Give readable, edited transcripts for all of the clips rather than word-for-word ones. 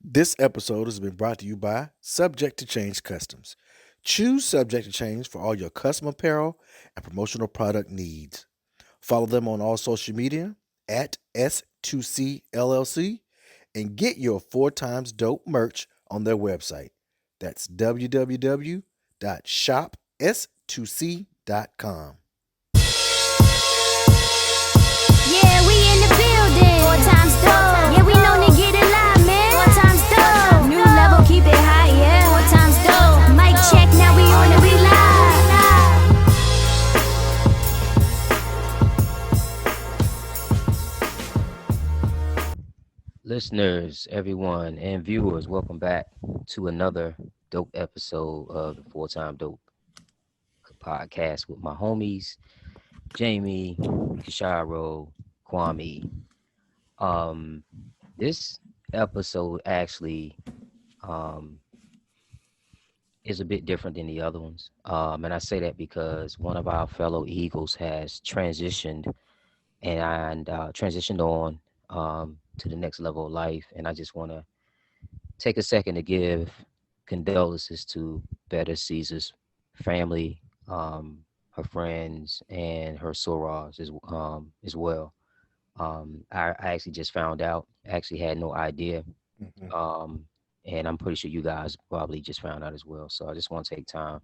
This episode has been brought to you by Subject to Change Customs. Choose Subject to Change for all your custom apparel and promotional product needs. Follow them on all social media at S2C LLC and get your 4 times dope merch on their website. That's www.shops2c.com. Yeah, we in the building. 4 times dope. Yeah, we known to get it live, man. 4 times dope. New level, keep it high, yeah. 4 times dope. Mic check, now we on it, we Listeners, everyone, and viewers, welcome back to another dope episode of the Full Time Dope podcast with my homies, Jamie, Kisharo, Kwame. Um, this episode actually um, is a bit different than the other ones. And I say that because one of our fellow Eagles has transitioned and transitioned on to the next level of life. And I just want to take a second to give condolences to Better Caesar's family, her friends, and her sorors as well. I actually just found out, actually had no idea. Mhm. Um, and I'm pretty sure you guys probably just found out as well. So I just want to take time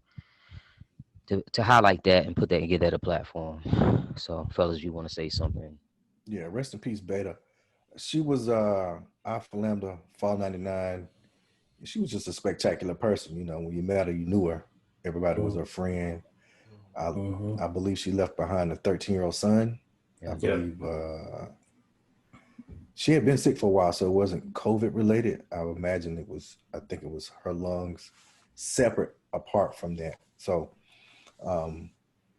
to highlight that and put that and give that a platform. So, fellas, if you want to say something. Yeah, rest in peace, Beta. She was Alpha Lambda, Fall 99. She was just a spectacular person. You know, when you met her, you knew her. Everybody was her friend. I I believe she left behind a 13-year-old son. I Yeah. believe she had been sick for a while, so it wasn't COVID related. I would imagine I think it was her lungs separate apart from that. So um,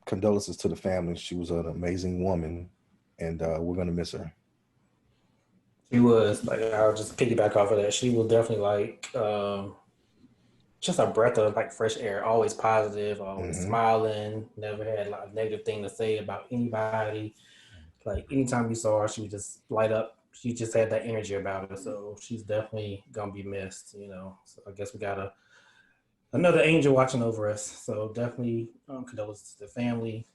condolences to the family. She was an amazing woman, and we're going to miss her. She was like, I'll just piggyback off of that. She was definitely like just a breath of like fresh air. Always positive, always Hmm. smiling. Never had like a negative thing to say about anybody. Like anytime you saw her, she would just light up. She just had that energy about her. So she's definitely gonna be missed. So I guess we got another angel watching over us. So definitely condolences to the family.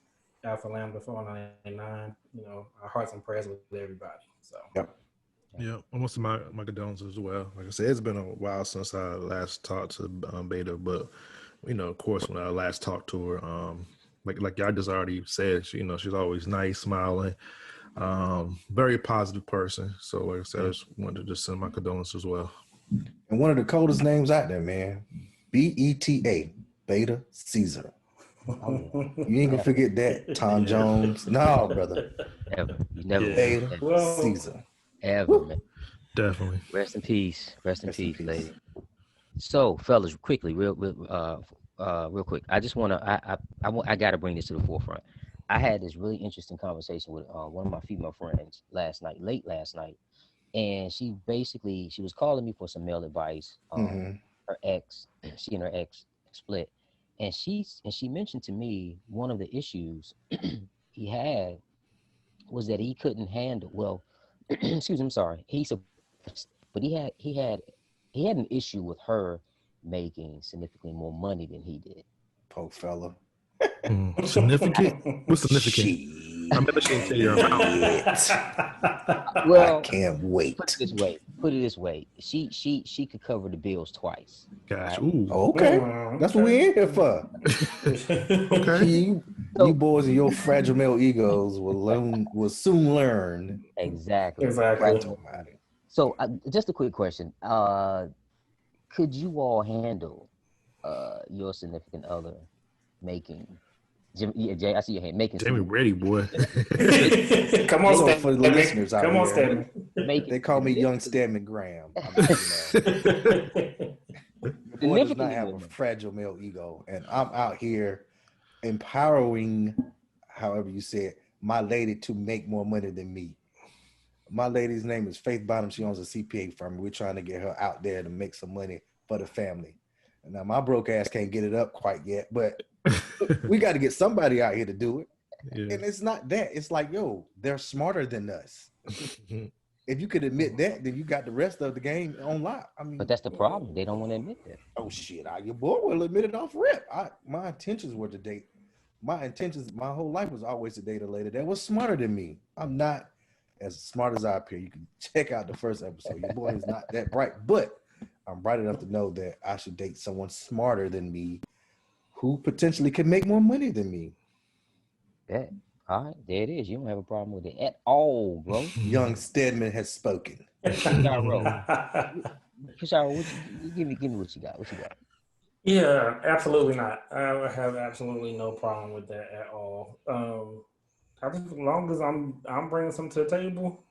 Alpha Lambda 499. Our hearts and prayers with everybody. So. Yep. Yeah, almost my condolences as well. Like I said, it's been a while since I last talked to Beta, but of course, when I last talked to her, like y'all just already said, she's always nice, smiling, very positive person. So, like I said, I just wanted to just send my condolences as well. And one of the coldest names out there, man. BETA, Beta Caesar. You ain't gonna forget that, Tom Jones. No, brother. Ever. You never Beta Well, Caesar. ever, man. Definitely. Rest in peace. Rest in Rest in peace, peace. lady. So, fellas, quickly, real quick. I just want to. I got to bring this to the forefront. I had this really interesting conversation with one of my female friends last night, late last night, and she was calling me for some male advice. Hmm. Her ex, she and her ex split, and she mentioned to me one of the issues he had was that he couldn't handle. Well, excuse me, I'm sorry. But he had an issue with her making significantly more money than he did. Poor fella. Significant? What's significant? Shit. I bet she didn't tell your amount. I Well, can't wait. Put it this way. She could cover the bills twice. Gosh, Right? ooh. Okay. That's what we in here for. Okay. You boys and your fragile male egos will soon learn. Exactly. Exactly. Right. Talk about it. So, just a quick question. Could you all handle your significant other making? Jay, I see your hand. Making Jamie ready, boy. Come on, So Stan. for the listeners out Come on, here, Stan. they call me Young Stedman Graham. Your boy does not have a fragile male ego, and I'm out here empowering, however you say it, my lady to make more money than me. My lady's name is Faith Bottom. She owns a CPA firm. We're trying to get her out there to make some money for the family. Now, my broke ass can't get it up quite yet, but we got to get somebody out here to do it. Yeah. And it's not that. It's like, yo, they're smarter than us. if you could admit that, then you got the rest of the game on lock. I mean, But that's the problem. They don't want to admit that. oh shit, your boy will admit it off rip. My intentions were to date. My intentions, my whole life was always to date a lady that was smarter than me. I'm not as smart as I appear. You can check out the first episode. Your boy is not that bright, but I'm bright enough to know that I should date someone smarter than me, who potentially can make more money than me. Yeah. All right, there it is. You don't have a problem with it at all, bro. Young Stedman has spoken. Kishara, give me what you got. What you got? Yeah, absolutely not. I have absolutely no problem with that at all. I think as long as I'm bringing something to the table,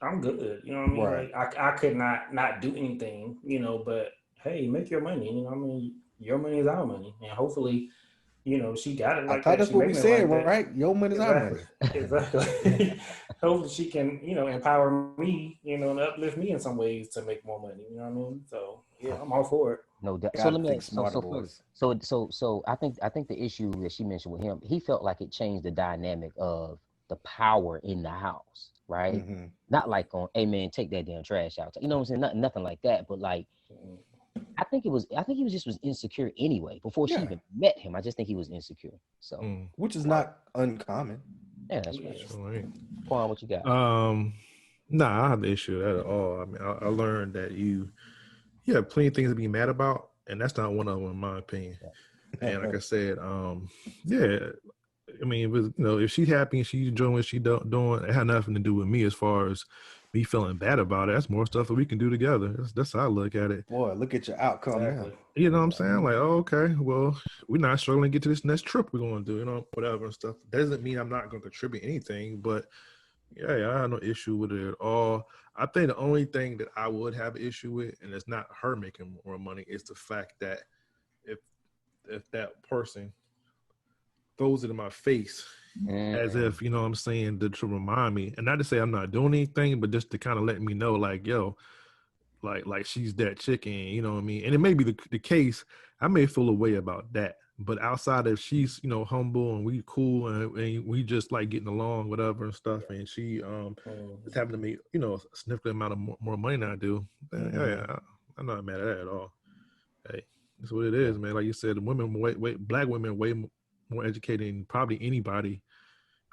I'm good. You know what I mean? Right. Like I could not do anything, you know, but hey, make your money. You know what I mean? Your money is our money. And hopefully, you know, she got it like I thought that. that's She what we making it said, like that. right? Your money is our money. Exactly. Hopefully she can, you know, empower me, you know, and uplift me in some ways to make more money. You know what I mean? So yeah, I'm all for it. No doubt. So Gotta let me think ask. smarter, boys. So I think the issue that she mentioned with him, he felt like it changed the dynamic of the power in the house, right? Mm-hmm. Not like on, hey man, take that damn trash out. You know what I'm saying? Nothing like that. But like, I think he was just insecure anyway. Before she even met him, I just think he was insecure. So, which is not uncommon. yeah, that's right. Right. Quan, what you got? Nah, I don't have the issue with that at all. I mean, I learned that you have plenty of things to be mad about, and that's not one of them in my opinion. And like I said, yeah, I mean, it was, you know, if she's happy and she's enjoying what she's doing, it had nothing to do with me as far as me feeling bad about it. That's more stuff that we can do together. That's how I look at it. Boy, look at your outcome now. You know what I'm saying? Like, oh, okay, well, we're not struggling to get to this next trip we're going to do, you know, whatever and stuff. Doesn't mean I'm not going to contribute anything, but yeah, I have no issue with it at all. I think the only thing that I would have an issue with, and it's not her making more money, is the fact that if that person throws it in my face as if, you know what I'm saying, to remind me, and not to say I'm not doing anything, but just to kind of let me know, like, yo, like she's that chicken, you know what I mean? And it may be the case, I may feel a way about that. But outside of she's, you know, humble and we cool and we just like getting along, whatever and stuff, and she is having to make, you know, a significant amount of more money than I do, then, yeah, I'm not mad at that at all. Hey, that's what it is, man. Like you said, the women, black women, way more educated than probably anybody,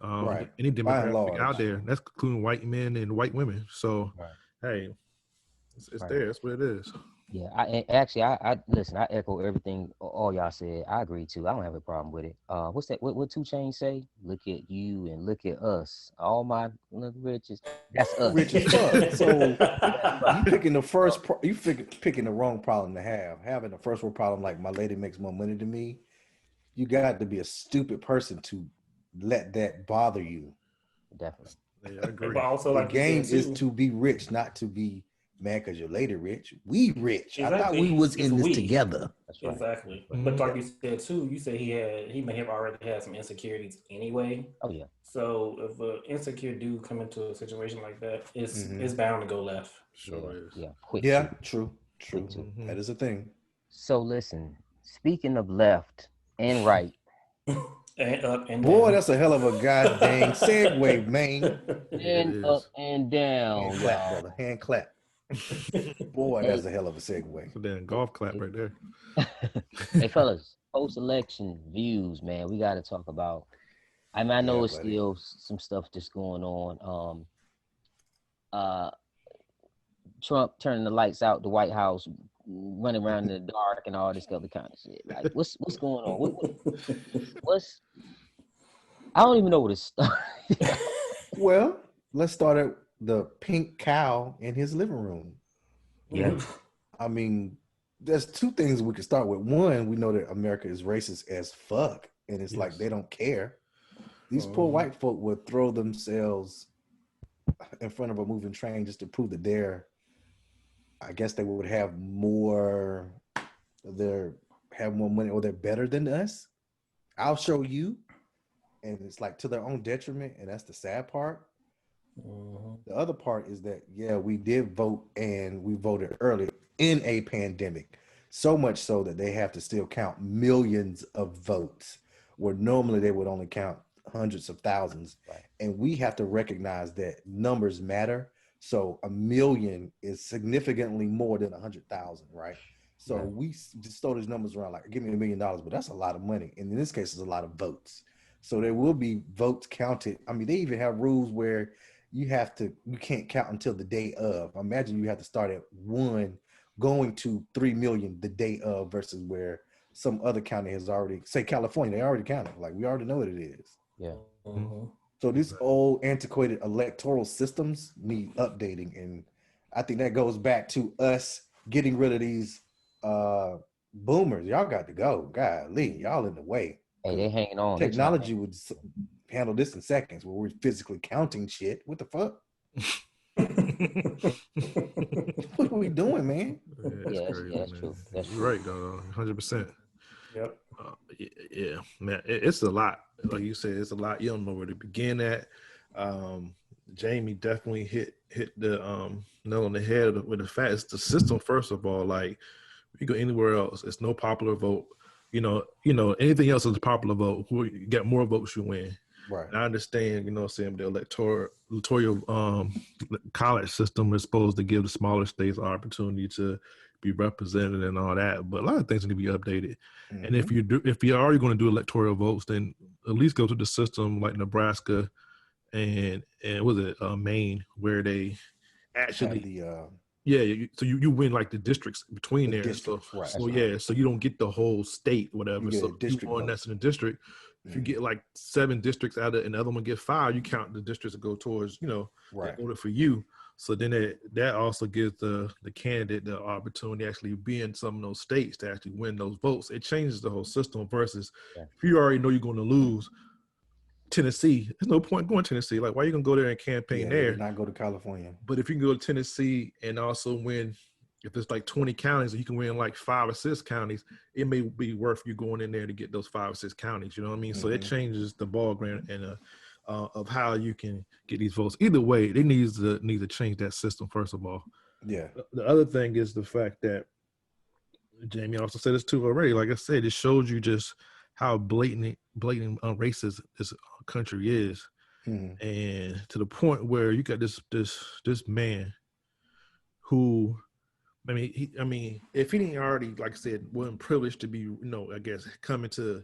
Right. any demographic out there. That's including white men and white women. So, hey, it's there. That's what it is. Yeah, I listen. I echo everything all y'all said. I agree too. I don't have a problem with it. What's that? What 2 Chainz say? Look at you and look at us. All my riches. That's us. Rich as fuck. So you picking the first. Picking the wrong problem to have. Having the first world problem, like my lady makes more money than me. You got to be a stupid person to let that bother you. Definitely. Yeah, I agree. But also, The like game is to be rich, not to be mad because your lady rich. We rich. Exactly. I thought we was in this together. That's right. Exactly. But like you said too, you said he may have already had some insecurities anyway. Oh yeah. So if an insecure dude come into a situation like that, it's bound to go left. Sure is. Yeah. Quick. Yeah. Too. True. That is a thing. So listen. Speaking of left and right. And up and boy, down. That's a hell of a goddamn segue, man. And up and down. Hand clap, brother. Hand clap. Boy, that's a hell of a segue. So then golf clap right there. Hey fellas, post-election views, man. We got to talk about. I mean, I know it's still some stuff just going on. Trump turning the lights out, the White House, running around in the dark, and all this other kind of shit. Like, what's going on? What's I don't even know what it's. Well, let's start at the pink cow in his living room. Yeah. I mean, there's 2 things we could start with. One, we know that America is racist as fuck, and it's like they don't care. These poor white folk would throw themselves in front of a moving train just to prove that I guess they would have more money, or they're better than us. I'll show you. And it's like to their own detriment, and that's the sad part. The other part is that, we did vote, and we voted early in a pandemic. So much so that they have to still count millions of votes, where normally they would only count hundreds of thousands. Right. And we have to recognize that numbers matter. So a million is significantly more than 100,000, right? So we just throw these numbers around like, give me $1 million, but that's a lot of money. And in this case, it's a lot of votes. So there will be votes counted. I mean, they even have rules where you can't count until the day of. Imagine you have to start at 1 going to 3 million the day of versus where some other county has already, say California, they already counted. Like we already know what it is. Yeah. Mm-hmm. So these old antiquated electoral systems need updating. And I think that goes back to us getting rid of these boomers. Y'all got to go. Golly, y'all in the way. Hey, they hanging on. Technology would handle this in seconds where we're physically counting shit. What the fuck? What are we doing, man? That's true. That's You're right, though. 100%. Yep. Yeah, man, it's a lot. Like you said, it's a lot. You don't know where to begin at. Jamie definitely hit the nail on the head with the fact it's the system. First of all, like if you go anywhere else, it's no popular vote. You know, anything else is a popular vote. Who you get more votes, you win. Right. And I understand, saying the electoral college system is supposed to give the smaller states an opportunity to be represented and all that, but a lot of things need to be updated. Mm-hmm. And if you're already going to do electoral votes, then at least go to the system like Nebraska and was it Maine, where they actually so you win like the districts between there. Districts, so, right. So you don't get the whole state, whatever. So you won that's in the district. If you get like 7 districts out of it and the other one get 5, you count the districts that go towards, right. in order for you. So then that also gives the candidate the opportunity to actually be in some of those states to actually win those votes. It changes the whole system versus if you already know you're going to lose Tennessee, there's no point going to Tennessee. Like, why are you going to go there and campaign there? Not go to California. But if you can go to Tennessee and also win, if there's like 20 counties and you can win like 5 or 6 counties, it may be worth you going in there to get those 5 or 6 counties. You know what I mean? Mm-hmm. So it changes the ballgame and of how you can get these votes. Either way, they need to change that system first of all. Yeah. The other thing is the fact that Jamie also said this too already. Like I said, it shows you just how blatant racist this country is, and to the point where you got this man who. I mean, if he didn't already, like I said, wasn't privileged to be, I guess, coming to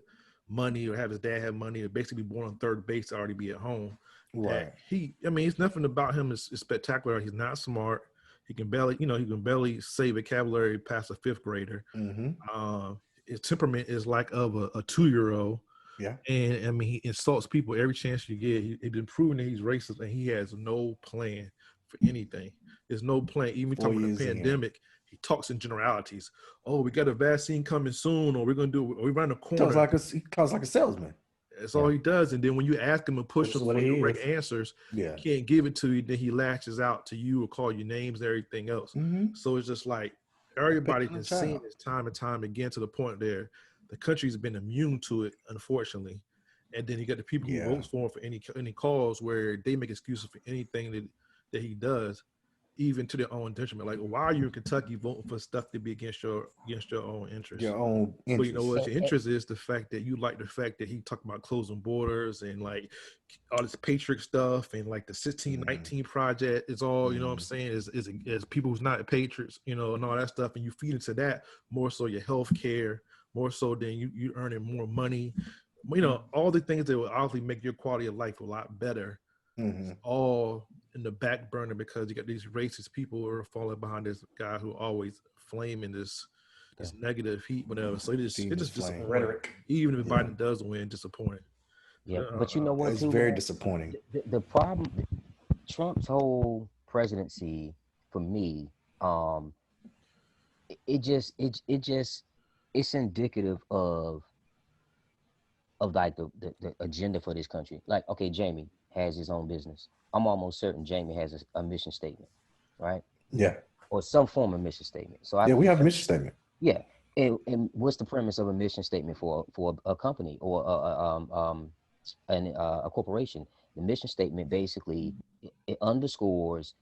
money or have his dad have money or basically be born on third base to already be at home. Right. It's nothing about him is spectacular. He's not smart. He can barely say vocabulary past a 5th grader. Mm-hmm. His temperament is like of a 2-year-old. Yeah. And I mean, he insults people every chance you get. He's been proven that he's racist and he has no plan for anything. There's no plan. Even talking about the pandemic, he talks in generalities. Oh, we got a vaccine coming soon, or we're gonna do. Or we run a corner. He talks like a salesman. That's all he does. And then when you ask him and push him for direct answers, he can't give it to you. Then he lashes out to you or call you names and everything else. Mm-hmm. So it's just like everybody has seen this time and time again to the point there. The country's been immune to it, unfortunately. And then you got the people who vote for him for any cause where they make excuses for anything that he does, even to their own detriment. Like, why are you in Kentucky voting for stuff to be against your own interest? Your own interest. But what your interest is the fact that you like the fact that he talked about closing borders and like all this patriot stuff and like the 1619 project is all, you know what I'm saying, is people who's not patriots, and all that stuff. And you feed into that more so your health care, more so than you earning more money. All the things that will obviously make your quality of life a lot better. Mm-hmm. All in the back burner because you got these racist people who are falling behind this guy who always flaming this negative heat, whatever. So it just disappointing. Rhetoric. Even if Biden does win, disappointing. Yeah, but you know what? It's very disappointing. The problem, Trump's whole presidency, for me, it's indicative of like the agenda for this country. Like, okay, Jamie has his own business. I'm almost certain Jamie has a mission statement, right? Yeah. Or some form of mission statement. So we have a mission statement. Yeah. And what's the premise of a mission statement for a company or a corporation? The mission statement basically it underscores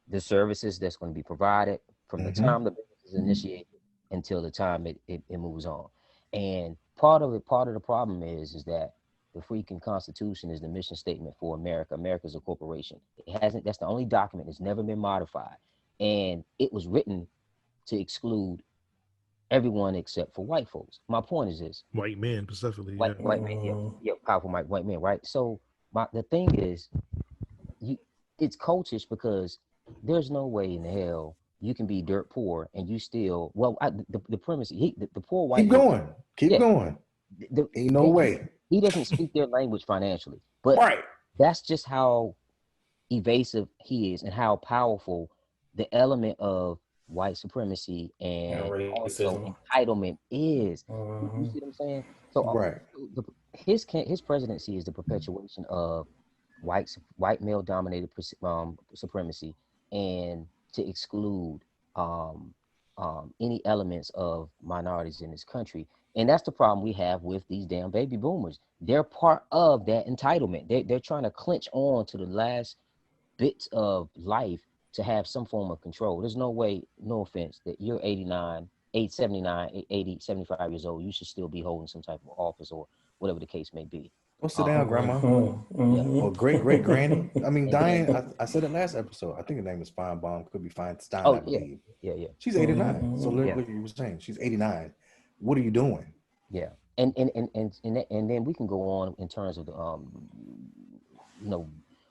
the services that's going to be provided from the time the business is initiated until the time it moves on. And part of the problem is that the freaking Constitution is the mission statement for America. America is a corporation. It hasn't. That's the only document that's never been modified, and it was written to exclude everyone except for white folks. My point is this: White men specifically, yeah. white men, yeah, powerful white men, right? So the thing is, it's cultish because there's no way in the hell you can be dirt poor and you still the premise the poor white keep going. Ain't no way. He doesn't speak their language financially, but that's just how evasive he is and how powerful the element of white supremacy and also entitlement is. You see what I'm saying? So his presidency is the perpetuation of white male dominated supremacy and to exclude any elements of minorities in this country. And that's the problem we have with these damn baby boomers. They're part of that entitlement. They're trying to clinch on to the last bits of life to have some form of control. There's no way, no offense, that you're 89, 79, 80, 75 years old, you should still be holding some type of office or whatever the case may be. Go sit down, Grandma. Or great granny. I mean, Diane, I said it last episode. I think her name is Feinbaum. Could be Feinstein, I believe. Yeah. She's 89. So literally, you were saying she's 89. What are you doing? Yeah. And then we can go on in terms of the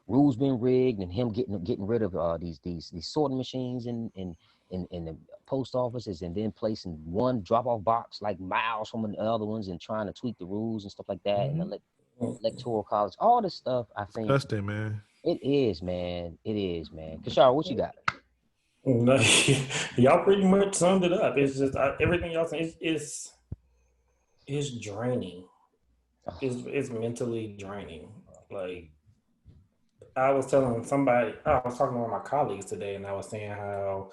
rules being rigged and him getting rid of these sorting machines in the post offices and then placing one drop-off box like miles from the other ones and trying to tweak the rules and stuff like that and electoral college, all this stuff. I think disgusting, man. It is, man. Kashara, what you got? Y'all pretty much summed it up. It's just everything y'all saying is draining. It's mentally draining. Like I was telling somebody, I was talking to one of my colleagues today, and I was saying how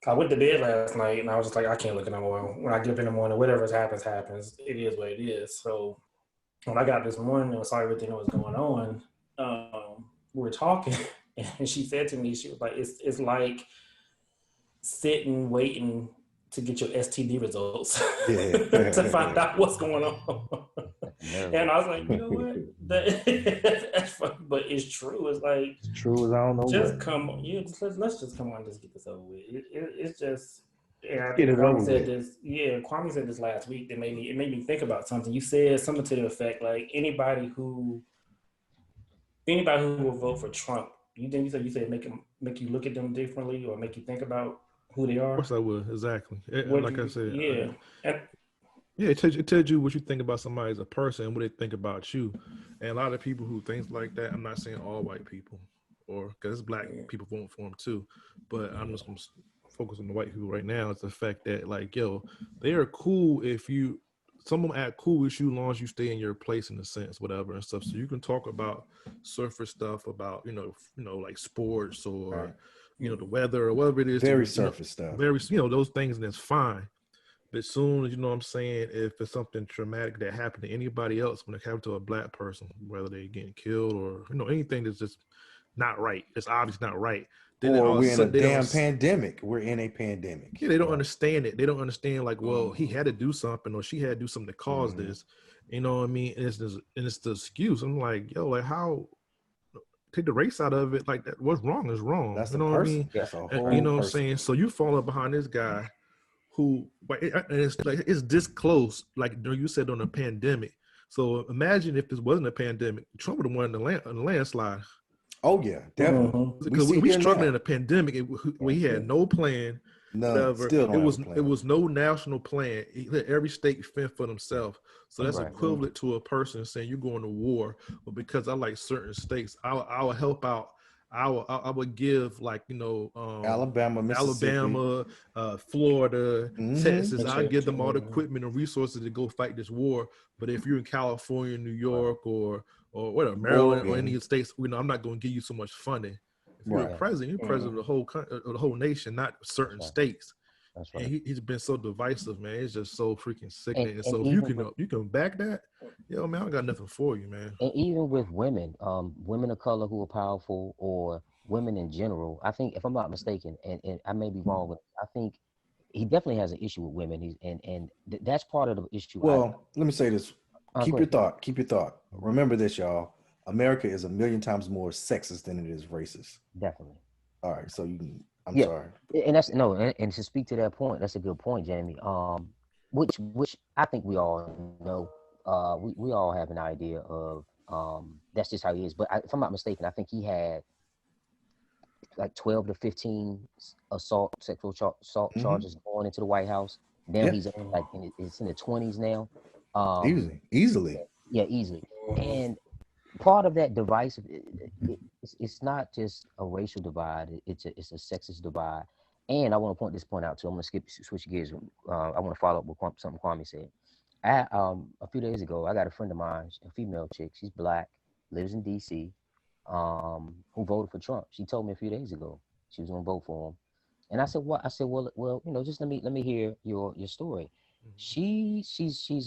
I went to bed last night, and I was just like, I can't look at no more. When I get up in the morning, whatever happens, happens. It is what it is. So when I got this morning and saw everything that was going on, we were talking, and she said to me, she was like, it's like sitting, waiting to get your STD results to find out what's going on. And I was like, you know what? That's funny, but it's true. It's like it's true as I don't know. Just come on, let's just come on, just get this over with. It's just I think Kwame said this. Yeah, Kwame said this last week. It made me think about something. You said something to the effect like anybody who will vote for Trump. You said make you look at them differently or make you think about who they are. Of course I would, exactly. I said, it tells you what you think about somebody as a person and what they think about you. And a lot of people who think like that, I'm not saying all white people, or because black people vote for them too, but I'm just going to focus on the white people right now. It's the fact that like, they are cool if someone act cool with you as long as you stay in your place in a sense, whatever and stuff. So you can talk about surface stuff, about like sports or the weather or whatever it is. Very surface stuff. Very those things, and it's fine. But as soon as what I'm saying, if it's something traumatic that happened to anybody else, when it happened to a black person, whether they're getting killed or anything that's just not right, it's obviously not right. Then we're in a damn pandemic. We're in a pandemic. Yeah, they don't understand it. They don't understand like, well, he had to do something or she had to do something to cause this. You know what I mean? And it's the excuse. I'm like, like how take the race out of it? Like that, what's wrong is wrong. That's what I mean? That's a whole what I'm saying? So you falling behind this guy who, and it's like it's this close. Like you said on a pandemic. So imagine if this wasn't a pandemic, Trump would have won the landslide. Oh yeah, definitely. Because we struggling in a pandemic. We had no plan. No, still it was no national plan. Every state fend for themselves. So that's equivalent to a person saying you're going to war, but because I like certain states, I will help out. I would give like Alabama, Mississippi, Florida, Texas. I give them all the equipment and resources to go fight this war. But if you're in California, New York, or whatever, Maryland, or any states, I'm not going to give you so much funding. If you're president, you're president of the whole country, of the whole nation, not certain states. That's right. And he's been so divisive, man. It's just so freaking sickening. And so if you can back that, man, I got nothing for you, man. And even with women, women of color who are powerful, or women in general, I think, if I'm not mistaken, and I may be wrong, but I think he definitely has an issue with women. That's part of the issue. Well, let me say this. Keep Go your ahead. thought. Keep your thought. Remember this, y'all. America is a million times more sexist than it is racist. Definitely. All right, so you can. I'm Yeah, sorry. and that's no, and to speak to that point, that's a good point, Jamie. Which I think we all know. We all have an idea of that's just how he is. But if I'm not mistaken, I think he had like 12 to 15 assault Mm-hmm. charges going into the White House. Now Yeah, he's like it's in the 20s now. Um, easily. yeah, easily. And part of that divisive, it's not just a racial divide. It's a sexist divide. And I want to point this point out too. I'm going to switch gears. I want to follow up with something Kwame said. A few days ago, I got a friend of mine, a female chick. She's black, lives in D.C. Who voted for Trump. She told me a few days ago she was going to vote for him. And I said, "What?" I said, "Well, just let me hear your story." She's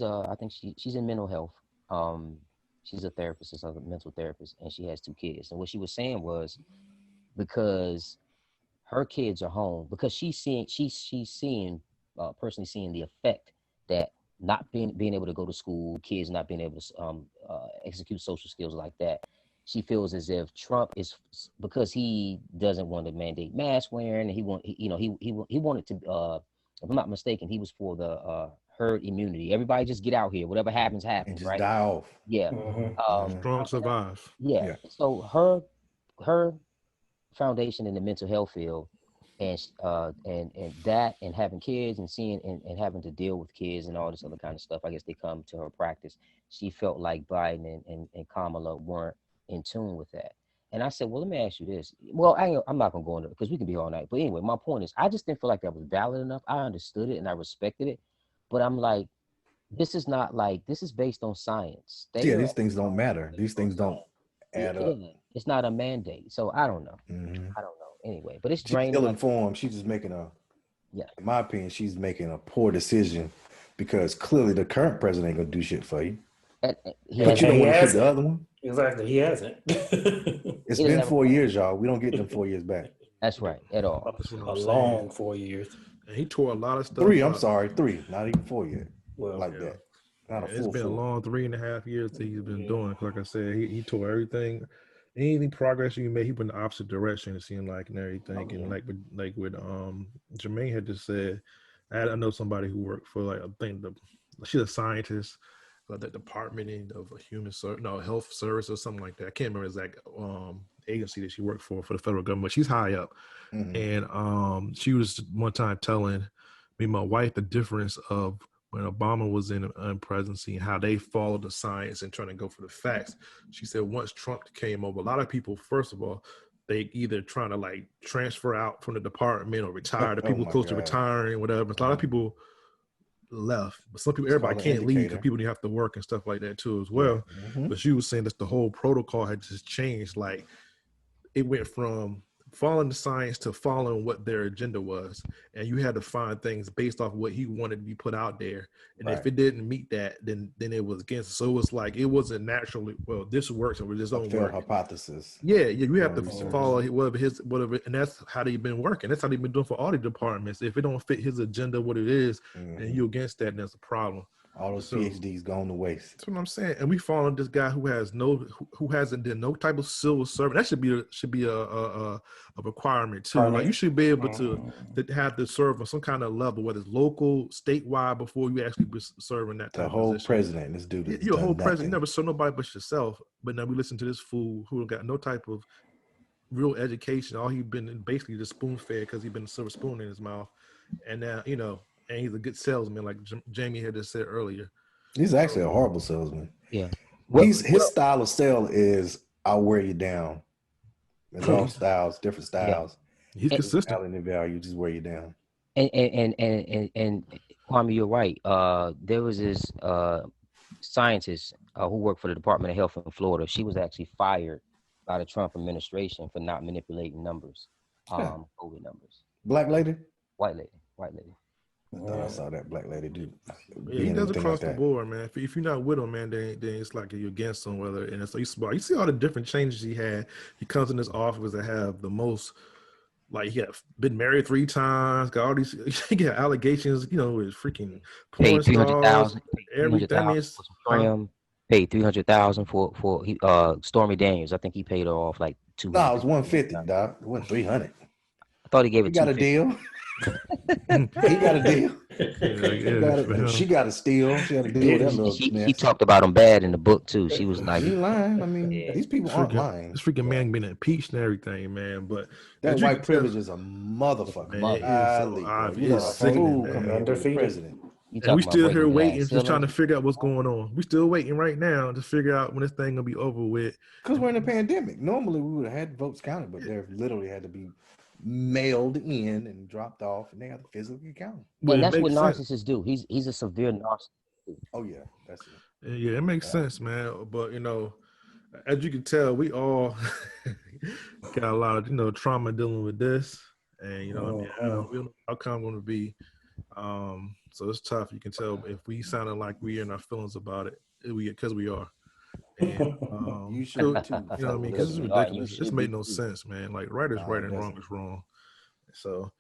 I think she's in mental health. Um, she's a therapist, a mental therapist, and she has 2 kids. And what she was saying was because her kids are home, because she's seeing personally seeing the effect that not being able to go to school, kids not being able to execute social skills like that. She feels as if Trump is, because he doesn't want to mandate mask wearing, and he wanted to. If I'm not mistaken, he was for the herd immunity. Everybody just get out here. Whatever happens, And happens. just Right? die off. Yeah. Mhm. Strong survive. Yeah. Yeah. So her foundation in the mental health field, and that, and having kids, and seeing and having to deal with kids and all this other kind of stuff. I guess they come to her practice. She felt like Biden and Kamala weren't in tune with that. And I said, well, let me ask you this. Well, I'm not gonna go into it because we can be all night. But anyway, my point is, I just didn't feel like that was valid enough. I understood it and I respected it, but I'm like, this is based on science. Yeah, They are these things don't matter. These things don't add up. yeah, it's not a mandate. So I don't know. Hmm. I don't know. Anyway, but it's She's draining. ill informed. She's just making Yeah. in my opinion, she's making a poor decision because clearly the current president ain't gonna do shit for you. He But you hasn't. don't He want to pick the hasn't. other one. Exactly. He hasn't. It's He doesn't been have a 4 years, y'all. We don't get them 4 years back. That's right. At all. That's what A I'm long saying. 4 years. And he tore a lot of stuff Three, I'm up. sorry, three, not even 4 yet. Well, Like Yeah. that. Not a It's full been a 4. long 3.5 years that he's been Yeah. doing. Like I said, he tore everything. Any progress you made, he went in the opposite direction. It seemed like, and everything. Oh, And yeah. like with Jermaine had just said, I know somebody who worked for like I think she's a scientist, the Department of Health Service or something like that. I can't remember exact agency that she worked for the federal government. She's high up, and she was one time telling me, my wife, the difference of when Obama was in presidency and how they followed the science and trying to go for the facts. She said once Trump came over, a lot of people, first of all, they either trying to like transfer out from the department or retire. The Oh people my close to God. retiring, whatever. A lot of people left, but some people, It's everybody called an can't leave because indicator. people need to have to work and stuff like that too as Yeah. well. But she was saying that the whole protocol had just changed. Like it went from following the science to following what their agenda was, and you had to find things based off what he wanted to be put out there, and if it didn't meet that, then it was against it. So it was like it wasn't naturally, well, this works and this don't failed work. hypothesis. Yeah, you have to research. follow whatever, and that's how they've been working. That's how they've been doing for all the departments. If it don't fit his agenda, what it is, and you against that, and that's a problem. All those So- PhDs gone to waste. That's what I'm saying. And we following this guy who hasn't done no type of civil service. That should be a requirement too. Like you should be able to have to serve on some kind of level, whether it's local, statewide, before you actually be serving that type The of whole position. president, this dude is You're a whole nothing. president. You never serve nobody but yourself. But now we listen to this fool who got no type of real education. All he been basically just spoon fed because he been a silver spoon in his mouth. And now, and he's a good salesman, like Jamie had just said earlier. He's actually a horrible salesman. Yeah. His style of sale is I'll wear you down. There's all styles, different styles. He's consistent. Selling the value, just wear you down. And Kwame, you're right. There was this scientist who worked for the Department of Health in Florida. She was actually fired by the Trump administration for not manipulating numbers, COVID numbers. Black lady? White lady. I thought I saw that black lady do. Yeah, he does across the board, man. If you're not with him, man, then it's like you're against him. You see all the different changes he had. He comes in this office that have the most Like he got been married 3 times, got all these he got allegations, you know, his freaking porn Paid stars, 300,000 everything is for some trim. Paid 300,000 for Stormy Daniels. I think he paid her off like No, it 200. was 150, Doc. It wasn't 300. I thought he gave He it got a 250. deal. He got a deal. She got for it. him. She got a steal. She had a deal with that little She mess. talked about him bad in the book too. She was like, She ain't lying. I mean, yeah. these people aren't lying. This freaking man been impeached and everything, man. But That as you white can tell, privilege is a motherfucker. man, it is so Golly, bro. obvious. You It's let a sickening, fool come man. in to be Undefeated. president. You And we talking about still here breaking waiting, glass just trying to ceilings? figure out what's going on. We still waiting right now to figure out when this thing gonna be over with. Because we're in a pandemic. Normally, we would have had votes counted, but they've literally had to be mailed in and dropped off, and they have to physically count them. But And it that's what makes sense. narcissists do. He's a severe narcissist. Oh, yeah. That's it. Yeah, it makes sense, man. But you know, as you can tell, we all got a lot of trauma dealing with this, and we don't know what the outcome going to be. So it's tough. You can tell if we sounded like we in our feelings about it, because we are. And You should too. you know what I mean? Because it's We are, and you ridiculous. This should made be no too. sense, man. Like right is Nah, right it and wrong doesn't. is wrong. So,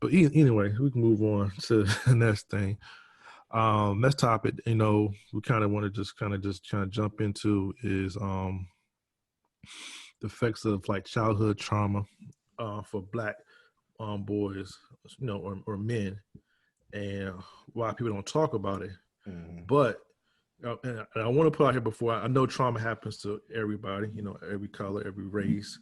anyway, we can move on to the next thing. Next topic, we kind of want to just kind of jump into is the effects of like childhood trauma for Black boys, or men, and why people don't talk about it. Mm-hmm. But and I want to put out here before, I know trauma happens to everybody, every color, every race,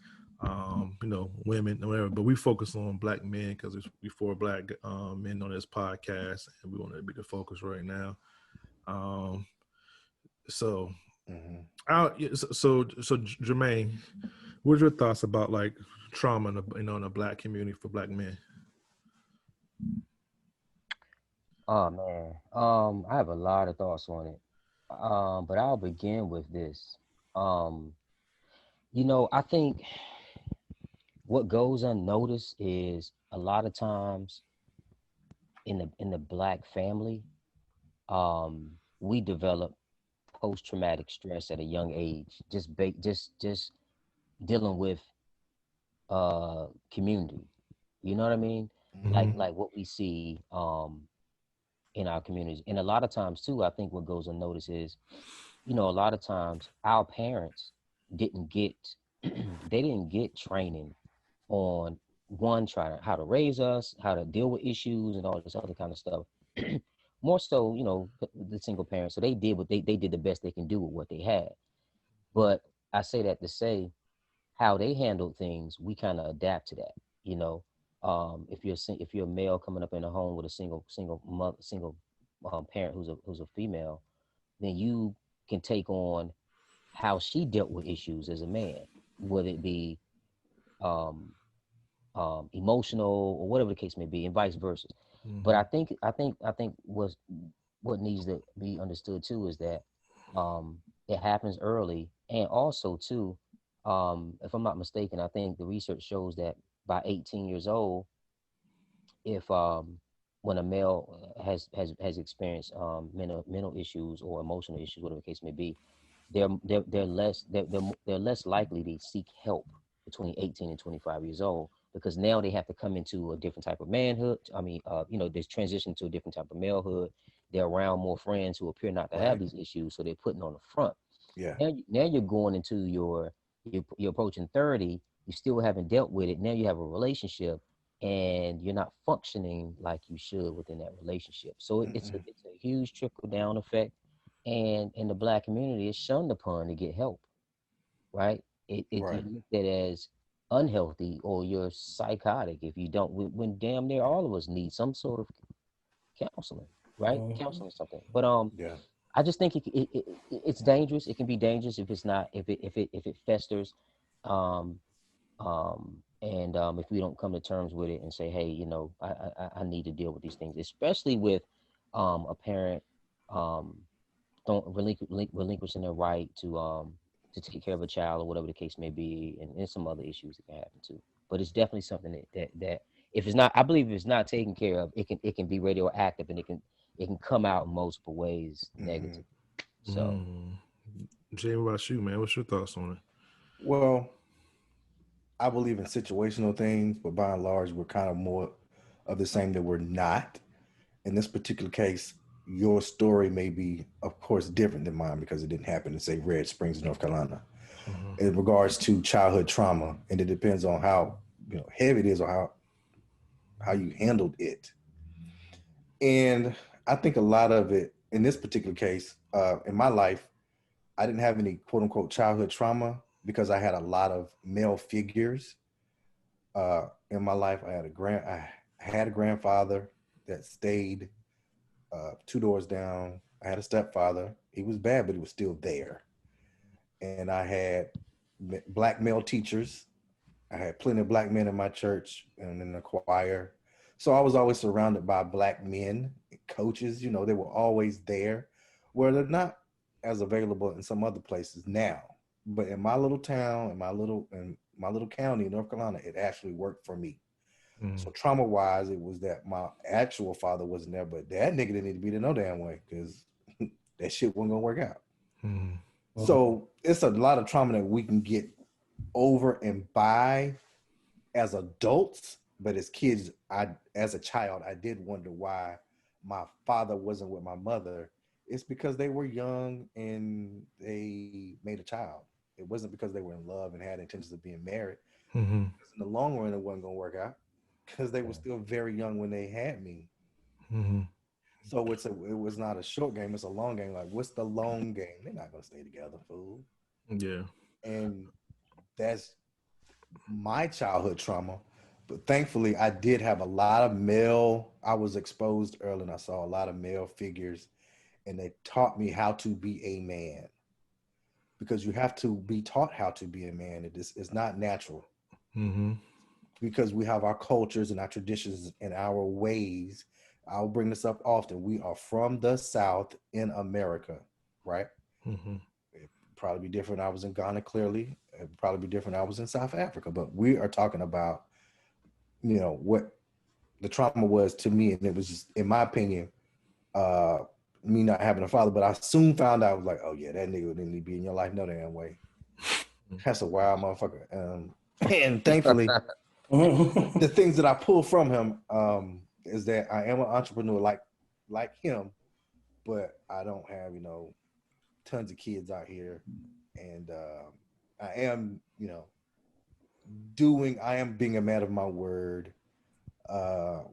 women, whatever. But we focus on Black men because it's before Black men on this podcast, and we want to be the focus right now. So, so Jermaine, what's your thoughts about like trauma in the Black community for Black men? Oh man, I have a lot of thoughts on it. But I'll begin with this. I think what goes unnoticed is a lot of times in the Black family, we develop post-traumatic stress at a young age, just dealing with community. You know what I mean? Like what we see in our communities. And a lot of times too, I think what goes unnoticed is, a lot of times our parents didn't get they didn't get training on one, trying how to raise us, how to deal with issues and all this other kind of stuff. More so, the single parents. So they did what they did the best they can do with what they had. But I say that to say how they handled things, we kind of adapt to that. If you're a male coming up in a home with a single parent who's a female, then you can take on how she dealt with issues as a man, whether it be um, emotional or whatever the case may be, and vice versa. But I think what needs to be understood too is that it happens early, and also too, if I'm not mistaken, I think the research shows that by 18 years old, if when a male has experienced mental issues or emotional issues, whatever the case may be, they're less likely to seek help between 18 and 25 years old, because now they have to come into a different type of manhood. I mean, there's transition to a different type of malehood. They're around more friends who appear not to have these issues, so they're putting on the front. Yeah. Now you're going into you're approaching 30. You still haven't dealt with it. Now you have a relationship, and you're not functioning like you should within that relationship. So it's a huge trickle down effect. And in the Black community, it's shunned upon to get help, right? It's looked at as unhealthy, or you're psychotic if you don't. When damn near all of us need some sort of counseling, right? Counseling something. But I just think it's dangerous. It can be dangerous if it's not if it festers, if we don't come to terms with it and say, hey, I need to deal with these things, especially with a parent don't relinquishing their right to take care of a child or whatever the case may be, and some other issues that can happen too. But it's definitely something that if it's not, I believe if it's not taken care of, it can be radioactive, and it can come out in multiple ways negative. So, Jay, what about you, man? What's your thoughts on it? Well, I believe in situational things, but by and large, we're kind of more of the same that we're not. In this particular case, your story may be, of course, different than mine because it didn't happen in, say, Red Springs, North Carolina. In regards to childhood trauma, and it depends on how heavy it is or how you handled it. And I think a lot of it in this particular case, in my life, I didn't have any quote unquote childhood trauma because I had a lot of male figures in my life. I had a grandfather that stayed two doors down. I had a stepfather. He was bad, but he was still there. And I had black male teachers. I had plenty of black men in my church and in the choir. So I was always surrounded by black men, coaches, they were always there, where they're not as available in some other places now. But in my little town, in my little county in North Carolina, it actually worked for me. So trauma-wise, it was that my actual father wasn't there, but that nigga didn't need to be there no damn way because that shit wasn't gonna work out. So it's a lot of trauma that we can get over and by as adults, but as kids, as a child, I did wonder why my father wasn't with my mother. It's because they were young and they made a child. It wasn't because they were in love and had intentions of being married. In the long run, it wasn't gonna work out because they were still very young when they had me. So it was not a short game, it's a long game. Like, what's the long game? They're not gonna stay together, fool. Yeah. And that's my childhood trauma. But thankfully, I did have a lot of I was exposed early and I saw a lot of male figures, and they taught me how to be a man. Because you have to be taught how to be a man. It's not natural. Because we have our cultures and our traditions and our ways. I'll bring this up often. We are from the South in America, right? It'd probably be different. I was in Ghana, clearly. It'd probably be different. I was in South Africa. But we are talking about, what the trauma was to me. And it was just, in my opinion, me not having a father. But I soon found out, I was like, oh yeah, that nigga didn't need to be in your life no damn way. That's a wild motherfucker. And thankfully, the things that I pull from him is that I am an entrepreneur like him, but I don't have, tons of kids out here. And I am, I am being a man of my word.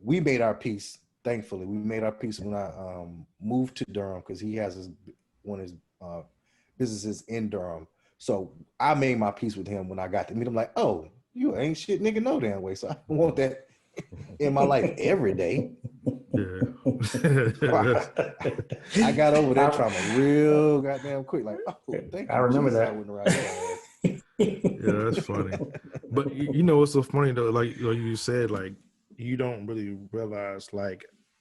We made our peace, thankfully. We made our peace when I moved to Durham because he has one of his businesses in Durham. So I made my peace with him when I got to meet him. Like, oh, you ain't shit nigga no damn way. So I don't want that in my life every day. Yeah. I got over that trauma real goddamn quick. Like, oh, thank you. I remember Jesus, that. I wouldn't ride that. Yeah, that's funny. But what's so funny though, like you said, like you don't really realize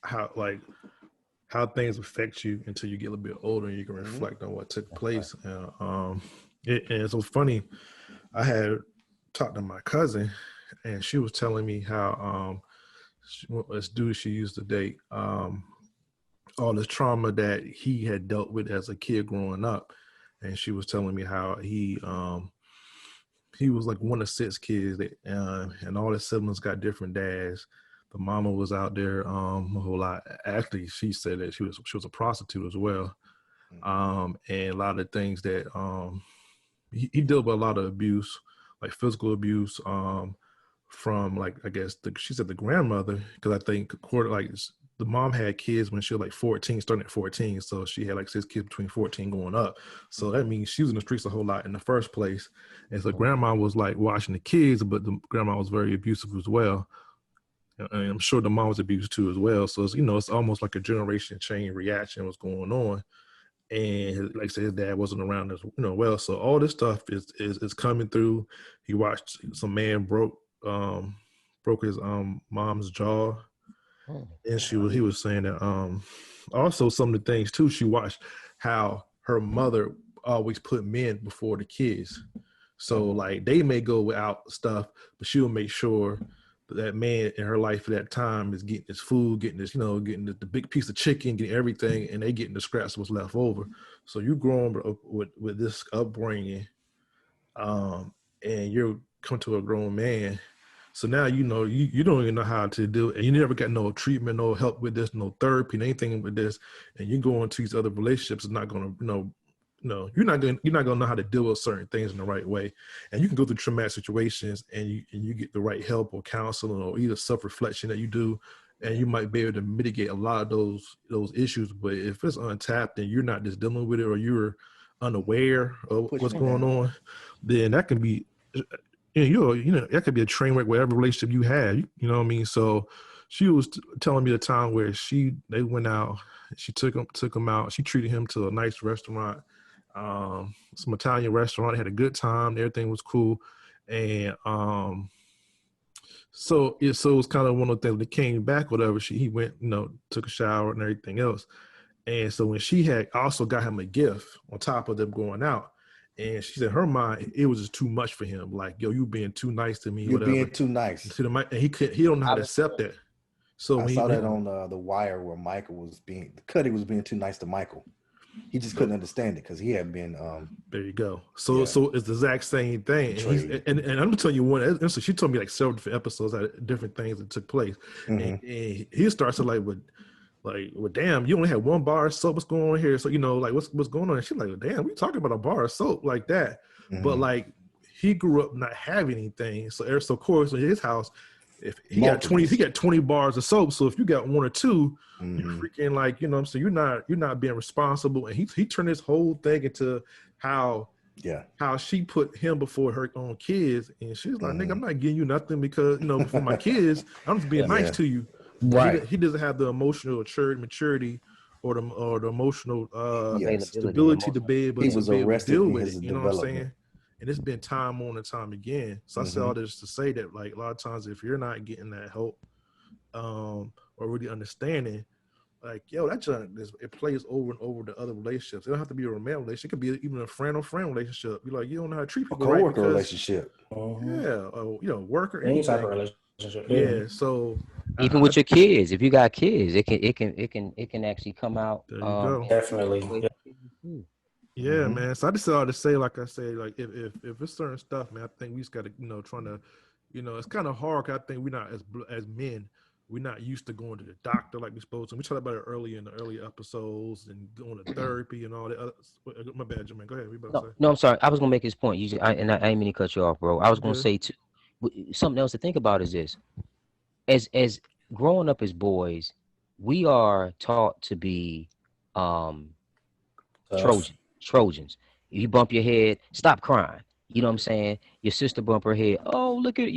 how things affect you until you get a little bit older and you can reflect on what took place. And it's so funny. I had talked to my cousin, and she was telling me how this dude she used to date, all this trauma that he had dealt with as a kid growing up, and she was telling me how he was like one of 6 kids, and all his siblings got different dads. The mama was out there a whole lot. Actually, she said that she was a prostitute as well, and a lot of things that he dealt with a lot of abuse, like physical abuse, from like I guess she said the grandmother, because I think like the mom had kids when she was like 14, starting at 14, so she had like 6 kids between 14 going up. So that means she was in the streets a whole lot in the first place, and so grandma was like watching the kids, but the grandma was very abusive as well. And I'm sure the mom was abused too as well. So it's, it's almost like a generation chain reaction was going on. And like I said, his dad wasn't around as well. So all this stuff is coming through. He watched some man broke his mom's jaw. And he was saying that also some of the things too, she watched how her mother always put men before the kids. So like they may go without stuff, but she'll make sure that man in her life at that time is getting his food, getting this, getting the big piece of chicken, getting everything, and they getting the scraps of what's left over. So you growing up with this upbringing, and you're come to a grown man. So now you know you don't even know how to do it, and you never got no treatment, no help with this, no therapy, anything with this, and you go into these other relationships. It's not going to, no, you're not gonna know how to deal with certain things in the right way, and you can go through traumatic situations, and you get the right help or counseling or either self reflection that you do, and you might be able to mitigate a lot of those issues. But if it's untapped and you're not just dealing with it, or you're unaware of what's going on, then that can be, that could be a train wreck whatever relationship you had. You know what I mean? So she was telling me the time where they went out, she took him out, she treated him to a nice restaurant, some Italian restaurant. They had a good time, everything was cool, and so it was kind of one of the things. When he came back, whatever, he went, took a shower and everything else. And so when she had also got him a gift on top of them going out, and she said in her mind it was just too much for him. Like, yo, you being too nice to me, You're whatever. being too nice. And he don't know how to accept that. So I saw that on the Wire where Cuddy was being too nice to Michael. He just couldn't understand it because he had been. There you go. So it's the exact same thing. And I'm gonna tell you one. So she told me like several different episodes of different things that took place, and he starts to like, well, damn, you only had one bar of soap. What's going on here? So like, what's going on? And she's like, well, damn, we talking about a bar of soap like that. But like, he grew up not having anything. So of course, in his house, if he got 20 bars of soap. So if you got one or two, you're freaking like, so you're not being responsible. And he turned this whole thing into how she put him before her own kids. And she's like, nigga, I'm not giving you nothing because, before my kids, I'm just being nice to you. Right. He doesn't have the emotional maturity or the emotional stability to be able to deal with it. You know what I'm saying? And it's been time on and time again. So I say all this to say that, like, a lot of times if you're not getting that help or really understanding, like, yo, that junk, it plays over and over to other relationships. It don't have to be a romantic relationship. It could be even a friend on friend relationship. You're like, you don't know how to treat people, a coworker relationship. Yeah, worker, any anything. type of relationship. Yeah, so even with your kids, if you got kids, it can actually come out. There you go. Definitely. Yeah, man. So I just ought to say, like I say, like if it's certain stuff, man, I think we just got to, trying to, it's kind of hard. 'Cause I think we're not as men, we're not used to going to the doctor like we're supposed to. We talked about it earlier in the early episodes and going to therapy and all that. My bad, Jermaine. Go ahead. No, I'm sorry. I was gonna make this point. I ain't mean to cut you off, bro. I was gonna say too. Something else to think about is this: as growing up as boys, we are taught to be Trojans. If you bump your head, stop crying. You know what I'm saying? Your sister bump her head. Oh, look at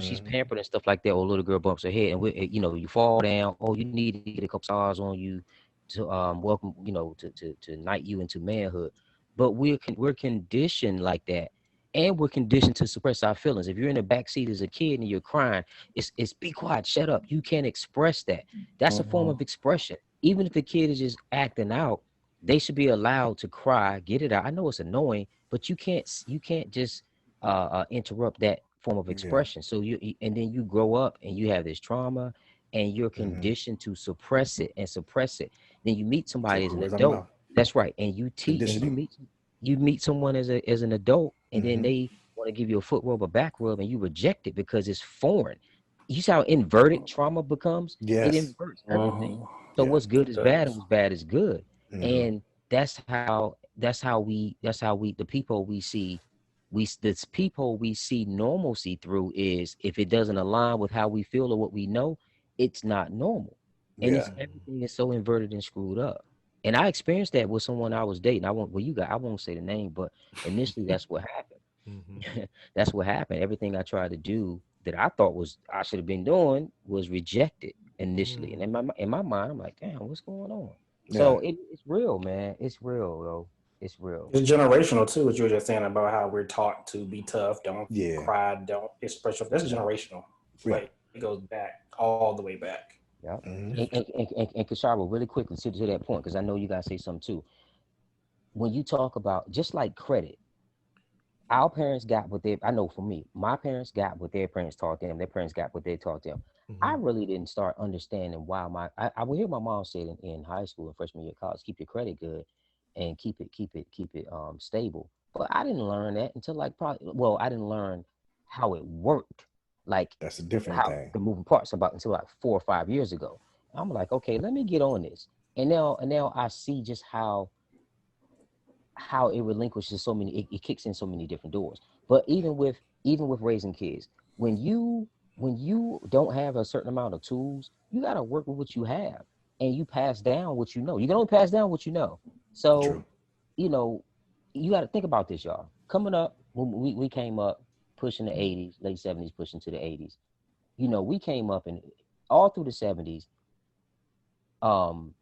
she's pampered and stuff like that. Or little girl bumps her head, and you fall down. Oh, you need to get a couple stars on you to welcome to knight you into manhood. But we're conditioned like that, and we're conditioned to suppress our feelings. If you're in the back seat as a kid and you're crying, it's be quiet, shut up. You can't express that. That's a form of expression. Even if the kid is just acting out, they should be allowed to cry, get it out. I know it's annoying, but you can't just interrupt that form of expression. So and then you grow up and you have this trauma, and you're conditioned to suppress it. Then you meet somebody as an adult. That's right, and you meet someone as an adult, and then they want to give you a foot rub or back rub, and you reject it because it's foreign. You see how inverted trauma becomes? Yes. It inverts everything. So what's good is bad, and what's bad is good. And that's how the people we see normalcy through is, if it doesn't align with how we feel or what we know, it's not normal. And everything is so inverted and screwed up. And I experienced that with someone I was dating. I won't say the name, but initially that's what happened. That's what happened. Everything I tried to do that I thought I should have been doing was rejected initially. And in my mind, I'm like, damn, what's going on? So it's real, man. It's real, though. It's real. It's generational too. What you were just saying about how we're taught to be tough, don't cry, don't express yourself. That's generational. Like, it goes back all the way back. Yeah. And Kashara, really quickly to that point, because I know you guys say something too. When you talk about just like credit, our parents got what I know for me, my parents got what their parents taught them. Their parents got what they taught them. I really didn't start understanding why I would hear my mom say it in high school and freshman year of college, keep your credit good and keep it stable. But I didn't learn that until I didn't learn how it worked, like That's a different how thing. the moving parts about until like 4 or 5 years ago. I'm like, okay, let me get on this. And now I see just how it relinquishes so many, it kicks in so many different doors. But even with raising kids, when you don't have a certain amount of tools, you got to work with what you have, and you pass down what you know. You can only pass down what you know. So True. you know, you got to think about this, y'all. Coming up, when we came up, pushing the 80s, late 70s, pushing to the 80s. We came up and all through the 70s.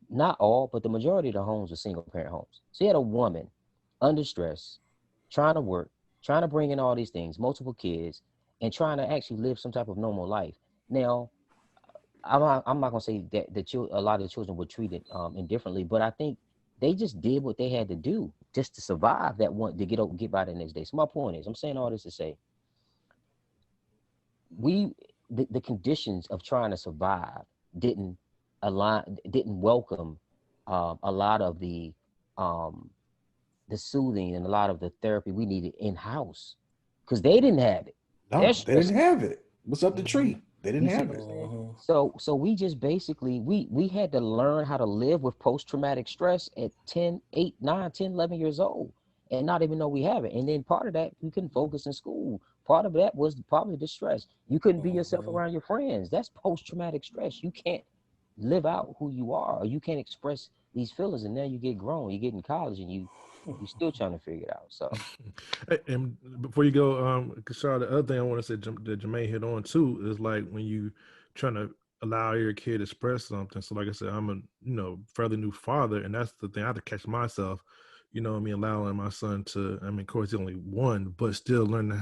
Not all, but the majority of the homes were single parent homes. So you had a woman under stress, trying to work, trying to bring in all these things, multiple kids, and trying to actually live some type of normal life. Now, I'm not gonna say that a lot of the children were treated indifferently, but I think they just did what they had to do just to survive that one to get by the next day. So my point is, I'm saying all this to say we the conditions of trying to survive didn't didn't welcome a lot of um, the soothing and a lot of the therapy we needed in house because they didn't have it. They're No, they didn't stressing. have it. What's up the Mm-hmm. tree? They didn't You see have what I'm it. saying? Mm-hmm. So we just basically we had to learn how to live with post-traumatic stress at 10, 8, 9, 10, 11 years old and not even know we have it. And then part of that, we couldn't focus in school. Part of that was probably the stress. You couldn't be yourself Mm-hmm. around your friends. That's post-traumatic stress. You can't live out who you are, or you can't express these feelings. And now you get grown, you get in college, and you still trying to figure it out. So And before you go, Kashar, the other thing I want to say that Jermaine hit on too is like when you trying to allow your kid to express something. So like I said, I'm a fairly new father, and that's the thing. I have to catch myself, what I mean, allowing my son to. I mean, of course, he's only one, but still learning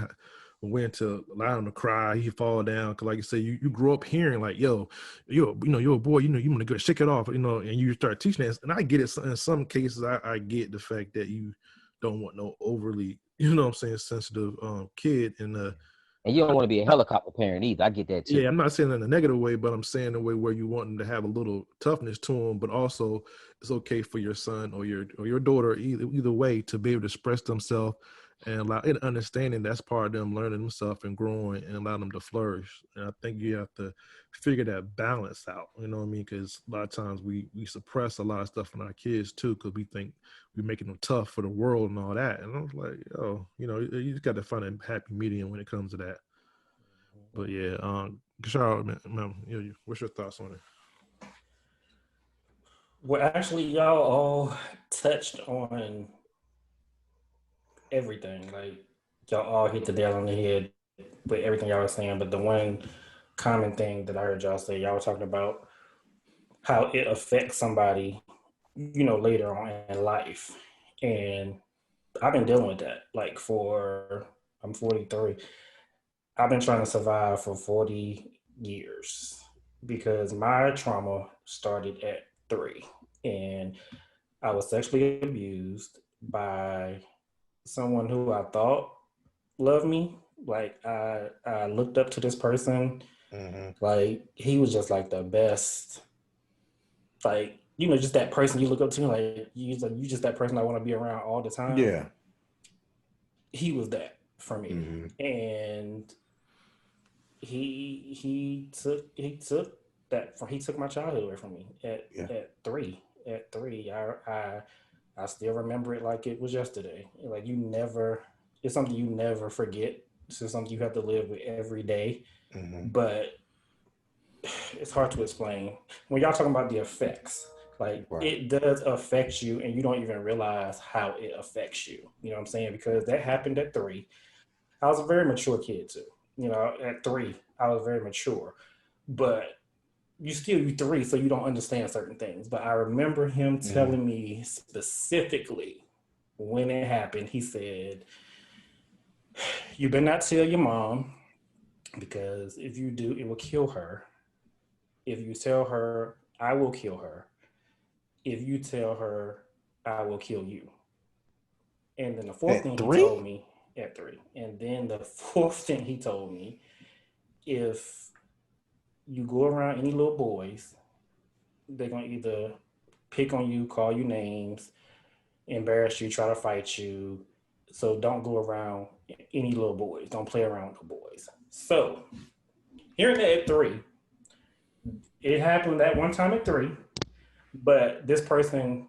when to allow him to cry. He fall down because, like you say, you grow up hearing like, "Yo, you're a boy. You want to go shake it off." And you start teaching that. And I get it. In some cases, I get the fact that you don't want no overly, what I'm saying, sensitive kid. and you don't want to be a helicopter parent either. I get that too. Yeah, I'm not saying in a negative way, but I'm saying a way where you want them to have a little toughness to them, but also it's okay for your son or your daughter, either way, to be able to express themselves and allow and understanding that's part of them learning themselves and growing and allow them to flourish. And I think you have to figure that balance out. You know what I mean? Because a lot of times we suppress a lot of stuff in our kids too, because we think we're making them tough for the world and all that. And I was like, you just got to find a happy medium when it comes to that. But yeah, Kashar, man, what's your thoughts on it? Well, actually, y'all all touched on everything. Like y'all all hit the nail on the head with everything y'all were saying. But the one common thing that I heard y'all say, y'all were talking about how it affects somebody, later on in life. And I've been dealing with that. I'm 43. I've been trying to survive for 40 years because my trauma started at 3. And I was sexually abused by someone who I thought loved me. Like I looked up to this person. Mm-hmm. Like he was just like the best. Like just that person you look up to. Like you just that person I want to be around all the time. Yeah. He was that for me, Mm-hmm. and he took my childhood away from me at Yeah. at 3. At 3, I still remember it like it was yesterday. Like it's something you never forget. It's just something you have to live with every day. Mm-hmm. But it's hard to explain when y'all talking about the effects. Like Right. it does affect you, and you don't even realize how it affects you. You know what I'm saying? Because that happened at 3. I was a very mature kid too. At 3, I was very mature, but you 3, so you don't understand certain things. But I remember him Mm-hmm. telling me specifically when it happened. He said, "You better not tell your mom because if you do, it will kill her. If you tell her, I will kill her. If you tell her, I will kill you." And then the fourth At thing he told 3? me at 3, and then the fourth thing he told me, if you go around any little boys, they're gonna either pick on you, call you names, embarrass you, try to fight you. So don't go around any little boys. Don't play around with the boys. So hearing that at 3, it happened that one time at 3, but this person,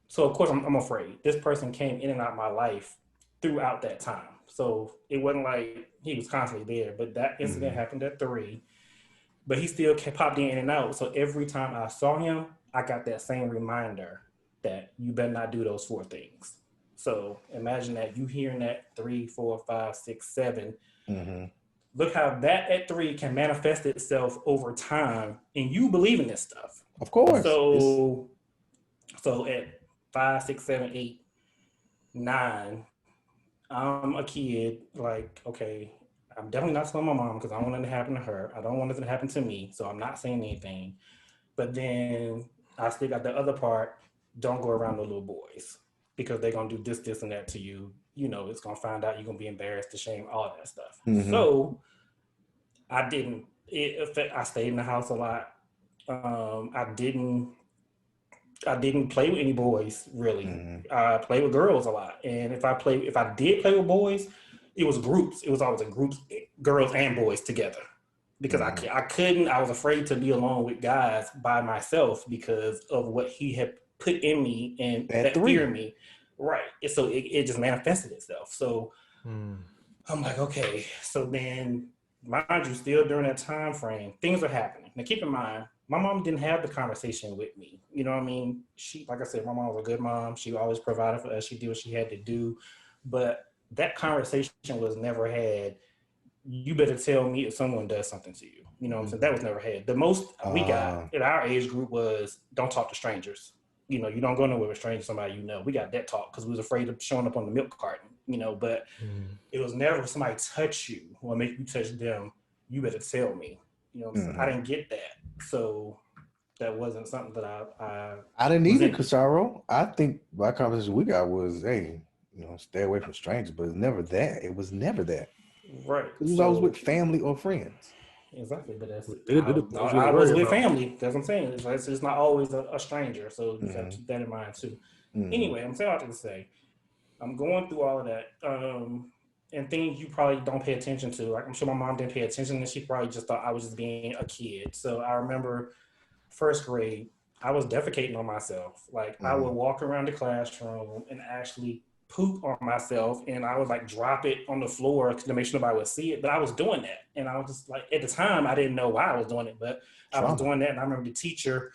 so of course I'm afraid. This person came in and out of my life throughout that time. So it wasn't like he was constantly there, but that incident happened at 3. But he still kept popped in and out. So every time I saw him, I got that same reminder that you better not do those 4 things. So imagine that you hearing that 3, 4, 5, 6, 7. Look how that at 3 can manifest itself over time, and you believe in this stuff. Of course. So at 5, 6, 7, 8, 9, I'm a kid. Like, okay, I'm definitely not telling my mom because I don't want it to happen to her. I don't want it to happen to me, so I'm not saying anything. But then I still got the other part. Don't go around the little boys because they're gonna do this, this, and that to you. You know, it's gonna find out. You're gonna be embarrassed, ashamed, all that stuff. So I didn't. I stayed in the house a lot. I didn't play with any boys really. I played with girls a lot, and if I did play with boys, it was groups. It was always a group, girls and boys together, because I couldn't. I was afraid to be alone with guys by myself because of what he had put in me and that fear in me. Right. So it just manifested itself. So I'm like, okay. So then, mind you, still during that time frame, things are happening. Now keep in mind, my mom didn't have the conversation with me. You know what I mean? She, like I said, my mom was a good mom. She always provided for us. She did what she had to do. But that conversation was never had. You better tell me if someone does something to you. You know what I'm saying? That was never had. The most we got in our age group was don't talk to strangers. You know, you don't go nowhere with strangers, somebody you know. We got that talk because we was afraid of showing up on the milk carton, you know, but it was never somebody touch you or make you touch them. You better tell me. You know what I'm saying? I didn't get that. So that wasn't something that I didn't either, Casaro. I think my conversation we got was, hey, you know, stay away from strangers, but it's never that. It was never that. Right. It was always with family or friends. Exactly, but that's I was with family. That's what I'm saying. It's not always a stranger, so you got to keep that in mind too. Anyway, I'm saying all to say, I'm going through all of that, and things you probably don't pay attention to. Like I'm sure my mom didn't pay attention, and she probably just thought I was just being a kid. So I remember first grade, I was defecating on myself. Like I would walk around the classroom and actually poop on myself, and I would like drop it on the floor to make sure nobody would see it. But I was doing that, and I was just like, at the time, I didn't know why I was doing it, but I was doing that. And I remember the teacher,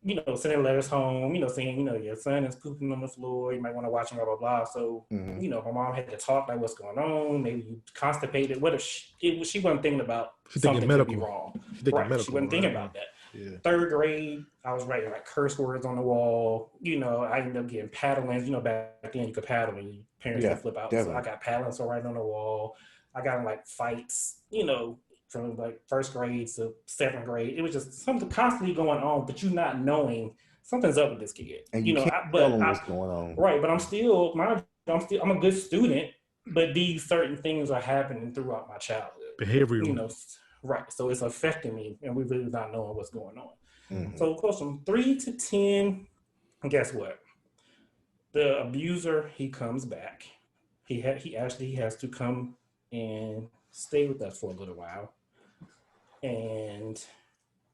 you know, sending letters home, you know, saying, you know, your son is pooping on the floor. You might want to watch him, blah blah blah. So, you know, my mom had to talk like, what's going on? Maybe you constipated. What if she wasn't thinking about something could be wrong? Right? She wasn't thinking about that. Yeah. Third grade, I was writing like curse words on the wall. You know, I ended up getting paddlings. You know, back then you could paddle and your parents could flip out. Definitely. So I got paddlings for writing on the wall. I got in like fights, you know, from like first grade to 7th grade. It was just something constantly going on, but you not knowing something's up with this kid. And you know, can't tell them what's going on. Right, but I'm a good student, but these certain things are happening throughout my childhood. Behavioral. You know, right. So it's affecting me, and we really not knowing what's going on. So of course, from 3 to 10, guess what? The abuser, he comes back. He actually has to come and stay with us for a little while. And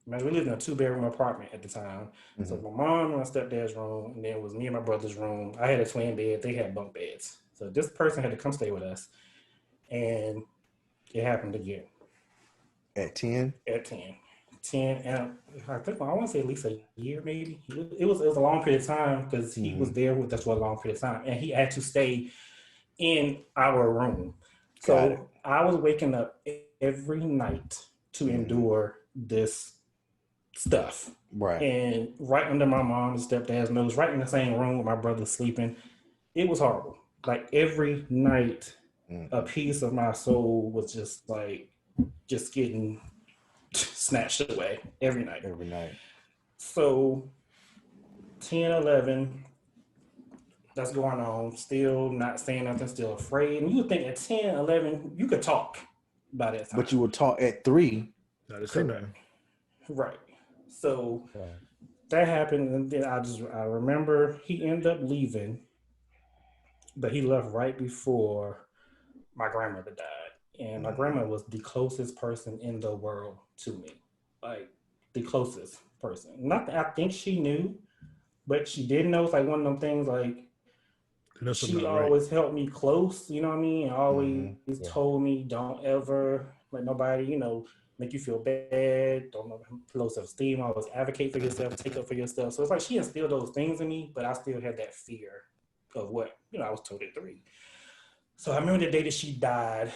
man, we lived in a 2-bedroom apartment at the time. So my mom and my stepdad's room, and then it was me and my brother's room. I had a twin bed. They had bunk beds. So this person had to come stay with us, and it happened again. At 10? At 10. 10, and I think I want to say at least a year, maybe. It was a long period of time because he was there with us for a long period of time, and he had to stay in our room. So I was waking up every night to endure this stuff. Right. And right under my mom and stepdad's nose, right in the same room with my brother sleeping. It was horrible. Like every night, a piece of my soul was just getting snatched away every night. Every night. So 10, 11, that's going on. Still not saying nothing, still afraid. And you would think at 10, 11, you could talk by that time. But you would talk at 3. Not the same time. Right. So that happened, and then I remember he ended up leaving but he left right before my grandmother died. And my grandma was the closest person in the world to me, like the closest person. Not that I think she knew, but she didn't know. It's like one of them things. Like she always held me close. You know what I mean? And always told me, don't ever let nobody, make you feel bad. Don't have low self-esteem. Always advocate for yourself. Take up for yourself. So it's like she instilled those things in me, but I still had that fear of what I was told at 3. So I remember the day that she died.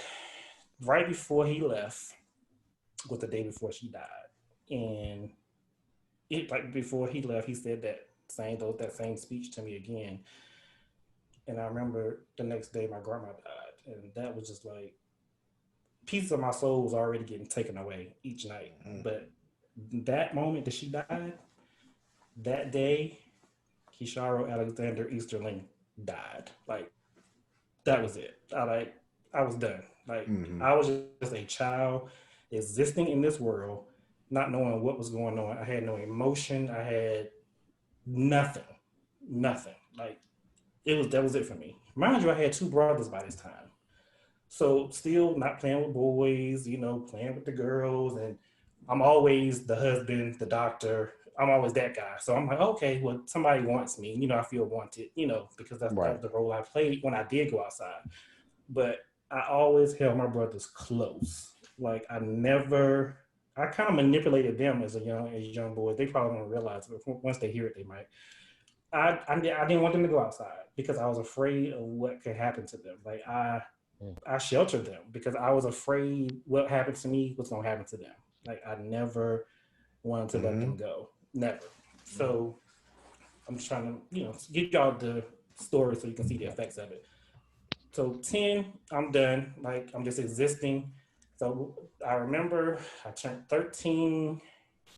Right before he left was the day before she died. And like before he left, he said that same speech to me again. And I remember the next day my grandma died. And that was just like, pieces of my soul was already getting taken away each night. But that moment that she died, that day, Kisharo Alexander Easterling died. Like, that was it. I was done. Like, I was just a child existing in this world, not knowing what was going on. I had no emotion. I had nothing. Like, that was it for me. Mind you, I had 2 brothers by this time. So still not playing with boys, playing with the girls. And I'm always the husband, the doctor. I'm always that guy. So I'm like, okay, well, somebody wants me. I feel wanted, because that's the role I played when I did go outside. But I always held my brothers close. Like I kind of manipulated them as young boys. They probably don't realize it, but once they hear it, they might. I didn't want them to go outside because I was afraid of what could happen to them. Like I sheltered them because I was afraid what happened to me was going to happen to them. Like I never wanted to let them go. Never. So I'm just trying to, get y'all the story so you can see the effects of it. So 10, I'm done. Like I'm just existing. So I remember I turned 13.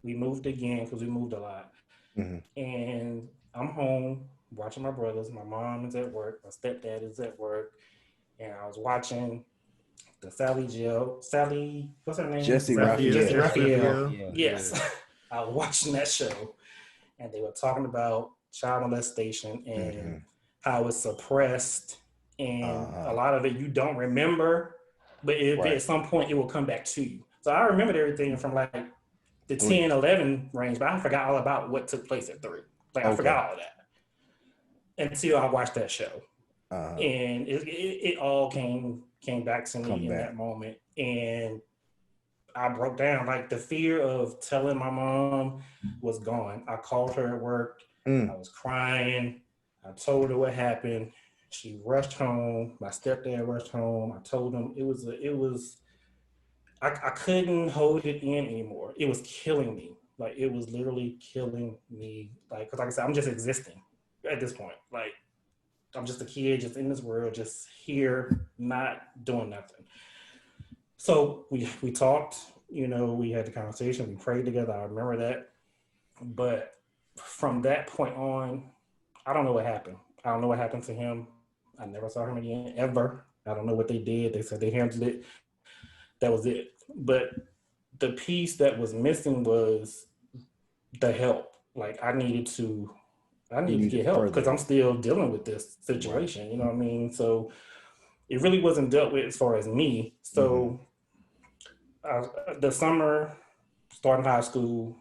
We moved again because we moved a lot. And I'm home watching my brothers. My mom is at work. My stepdad is at work. And I was watching the Sally, what's her name? Jesse Raphael. Yes. I was watching that show. And they were talking about child molestation and how it's suppressed. And a lot of it you don't remember, but at some point it will come back to you. So I remembered everything from like the 10, 11 range, but I forgot all about what took place at 3. Like I forgot all of that until I watched that show. And it all came back to me in that moment. And I broke down. Like the fear of telling my mom was gone. I called her at work. I was crying. I told her what happened. She rushed home. My stepdad rushed home. I told him I couldn't hold it in anymore. It was killing me. Like it was literally killing me. Like, cause like I said, I'm just existing at this point. Like I'm just a kid, just in this world, just here, not doing nothing. So we talked, we had the conversation, we prayed together. I remember that. But from that point on, I don't know what happened. I don't know what happened to him. I never saw him again, ever. I don't know what they did. They said they handled it. That was it. But the piece that was missing was the help. Like I needed to get help because I'm still dealing with this situation. You know what I mean? So it really wasn't dealt with as far as me. So the summer, starting high school,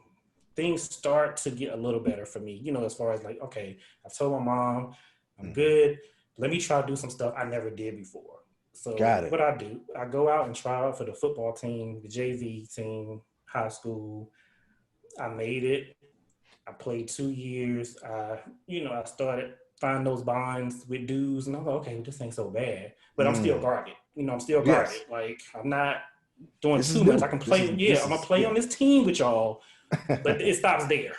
things start to get a little better for me. As far as like, okay, I told my mom I'm good. Let me try to do some stuff I never did before. So what I do, I go out and try out for the football team, the JV team, high school. I made it. I played 2 years. I started finding those bonds with dudes, and I'm like, okay, this ain't so bad. But I'm still guarded. I'm still guarded. Like I'm not doing too much. I can play. I'm gonna play on this team with y'all, but it stops there.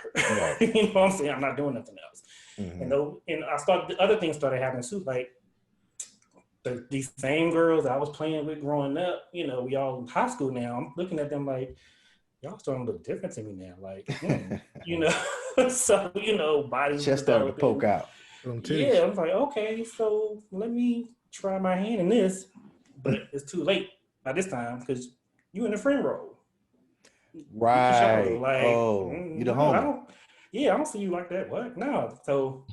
You know what I'm saying? I'm not doing nothing else. And the other things started happening too, like these same girls that I was playing with growing up, we all in high school now. I'm looking at them like, y'all starting to look different to me now. Like, so, bodies chest started to poke out. Yeah, I was like, okay, so let me try my hand in this. But it's too late by this time because you in the friend role. Right. Like, you the homie. I don't see you like that. What? No. So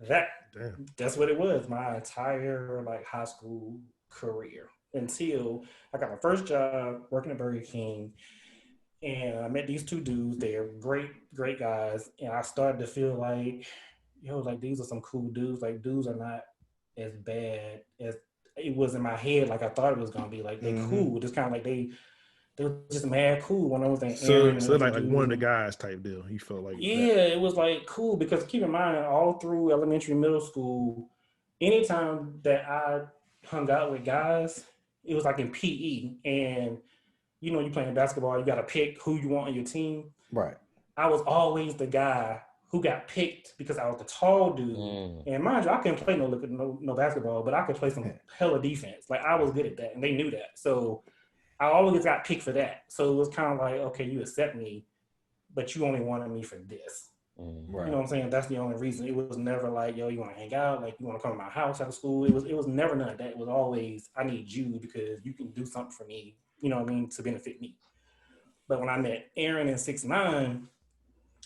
That's what it was. My entire like high school career until I got my first job working at Burger King, and I met these two dudes. They're great guys, and I started to feel like, like these are some cool dudes. Like dudes are not as bad as it was in my head. Like I thought it was gonna be. Like they cool. Just kind of like they were just mad cool when I was in Aaron and So other like one of the dudes. guys type deal. You felt like Yeah, that. it was like cool because keep in mind, all through elementary, middle school, anytime that I hung out with guys, it was like in PE. And you playing basketball, you got to pick who you want on your team. Right. I was always the guy who got picked because I was the tall dude. And mind you, I couldn't play no basketball, but I could play some hella defense. Like I was good at that, and they knew that. So I always got picked for that. So it was kind of like, okay, you accept me, but you only wanted me for this. Right. You know what I'm saying? That's the only reason. It was never like, yo, you want to hang out? Like, you want to come to my house after school? It was never none of that. It was always, I need you because you can do something for me, you know what I mean, to benefit me. But when I met Aaron in 6ix9ine,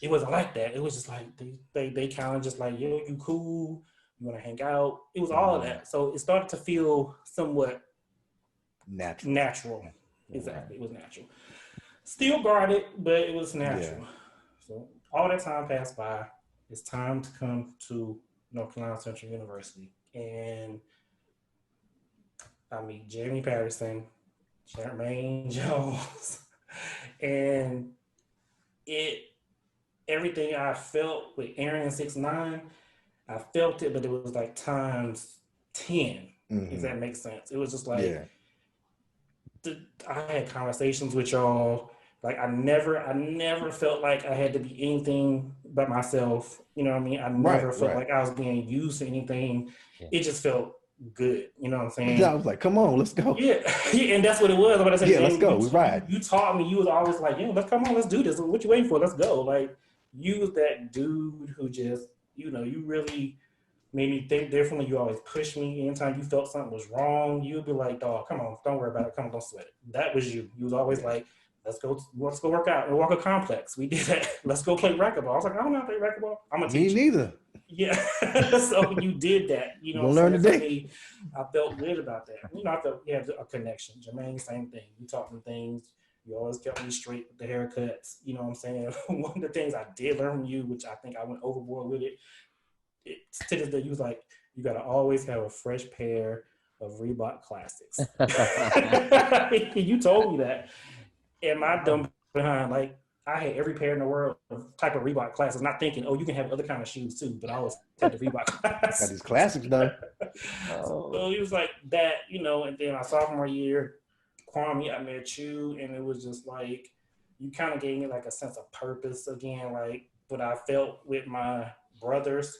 it wasn't like that. It was just like, they kind of just like, yo, you cool? You want to hang out? It was all of that. So it started to feel somewhat natural. Exactly. It was natural. Still guarded, but it was natural. Yeah. So all that time passed by. It's time to come to North Carolina Central University. And I meet Jamie Patterson, Jermaine Jones, and everything I felt with Aaron 6ix9ine, I felt it, but it was like times 10, if that makes sense. It was just like, I had conversations with y'all. Like I never felt like I had to be anything but myself. You know what I mean? I never felt like I was being used to anything. Yeah. It just felt good. You know what I'm saying? Yeah, I was like, come on, let's go. Yeah, and that's what it was. But I said, yeah, let's go. We ride. You taught me. You was always like, let's come on, let's do this. What you waiting for? Let's go. Like you was that dude who just, you really made me think differently. You always pushed me. Anytime you felt something was wrong, you'd be like, dog, come on, don't worry about it. Come on, don't sweat it. That was you. You was always like, let's go work out and walk a complex. We did that. Let's go play racquetball. I was like, I don't know how to play racquetball. I'm going to teach you. Me neither. Yeah. So you did that. You know, learn today. I felt good about that. I felt we had a connection. Jermaine, same thing. You taught me things. You always kept me straight with the haircuts. You know what I'm saying? One of the things I did learn from you, which I think I went overboard with it, to this day, you was like, you got to always have a fresh pair of Reebok Classics. You told me that. And my dumb behind, like, I had every pair in the world of type of Reebok Classics, not thinking, you can have other kind of shoes too, but I always had the Reebok Classics. Got these classics done. So he was like that, and then my sophomore year, Kwame, I met you, and it was just like, you kind of gave me like a sense of purpose again, like what I felt with my brothers.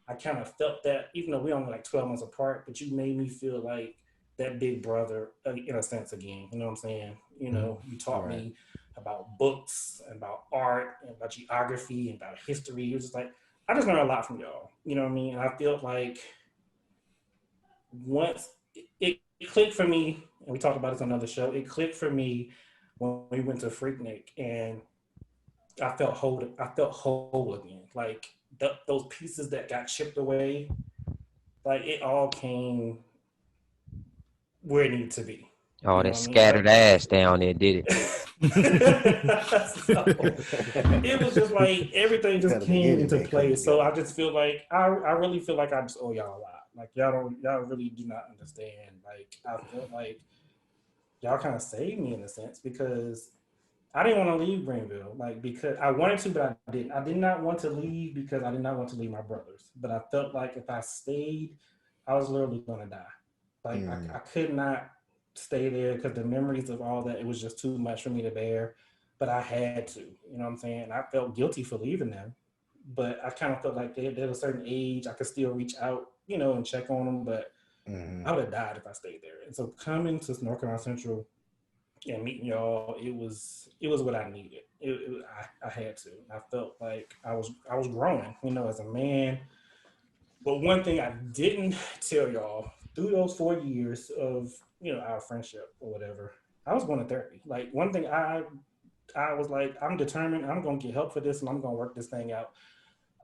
I kind of felt that, even though we only like 12 months apart, but you made me feel like that big brother in a sense again. You know what I'm saying? You taught me about books and about art and about geography and about history. It was just like, I just learned a lot from y'all. You know what I mean? And I felt like once it clicked for me, and we talked about this on another show, it clicked for me when we went to Freaknik, and I felt whole again. Like those pieces that got chipped away, like it all came where it needed to be. Oh, that scattered ass down there, did it? So, it was just like everything just came into place. So I just feel like I really feel like I just owe y'all a lot. Like y'all really do not understand. Like I feel like y'all kind of saved me in a sense because I didn't want to leave Greenville, like because I wanted to, but I didn't. I did not want to leave because I did not want to leave my brothers. But I felt like if I stayed, I was literally going to die. Like I could not stay there because the memories of all that, it was just too much for me to bear. But I had to, you know what I'm saying? I felt guilty for leaving them, but I kind of felt like they're at a certain age, I could still reach out, and check on them. But I would have died if I stayed there. And so coming to North Carolina Central and meeting y'all, it was what I needed. I had to. I felt like I was growing, as a man. But one thing I didn't tell y'all through those 4 years of our friendship or whatever, I was going to therapy. Like one thing I was like, I'm determined. I'm going to get help for this, and I'm going to work this thing out.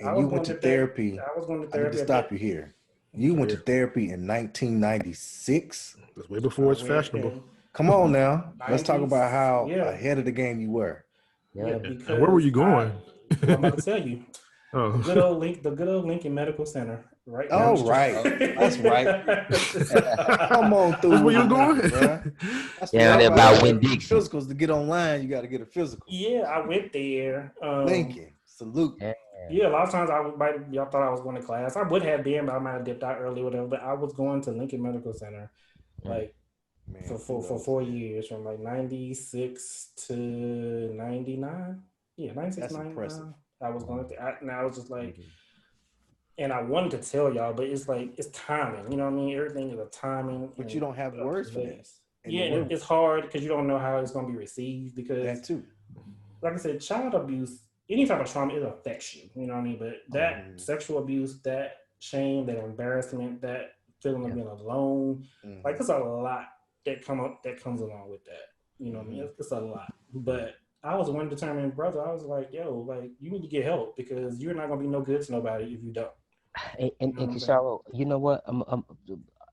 And you went to therapy. I was going to I need therapy. to stop you here. You went to therapy in 1996. That's way before it's fashionable. Come on now. Let's talk about how ahead of the game you were. Yeah, because and where were you going? I'm about to tell you. Oh. The good old Lincoln Medical Center, right? Oh, right. That's right. Come on through. That's where you going? That's yeah, they're about Winn-Dixie. Physicals to get online, you got to get a physical. Yeah, I went there. Lincoln, salute. Yeah, a lot of times y'all thought I was going to class. I would have been, but I might have dipped out early or whatever. But I was going to Lincoln Medical Center, like for 4 years, from like 96 to 99. Yeah, 96, That's 99. impressive. I was going to, and I was just like, and I wanted to tell y'all, but it's like, it's timing. You know what I mean? Everything is a timing. But you don't have words for that. Yeah, and it's hard because you don't know how it's going to be received. Because that too. Like I said, child abuse, any type of trauma, it affects you. You know what I mean? But that sexual abuse, that shame, that embarrassment, that feeling of being alone, like there's a lot that comes along with that. You know what I mean? It's a lot. But I was one determined brother. I was like, yo, like you need to get help because you're not gonna be no good to nobody if you don't. And Kisharo, you know what?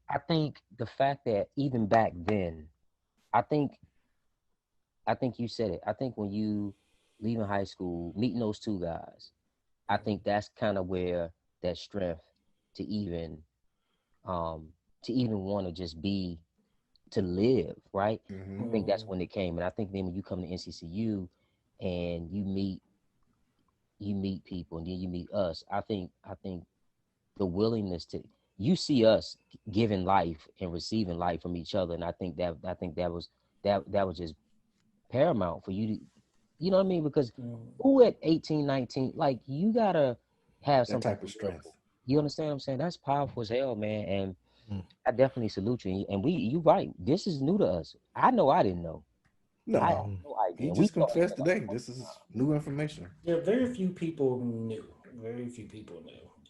I think the fact that even back then, I think you said it. I think when you leaving high school, meeting those two guys, I think that's kind of where that strength to even want to just be, to live, right? I think that's when it came. And I think then when you come to NCCU and you meet people and then you meet us, I think the willingness to, you see us giving life and receiving life from each other. And I think that was just paramount for you to, you know what I mean? Because who at 18, 19, like you gotta have some type of strength. You understand what I'm saying? That's powerful as hell, man. And I definitely salute you. And you right. This is new to us. I know I didn't know. No, I had no idea. He just confessed today. This is new information. Yeah, very few people knew.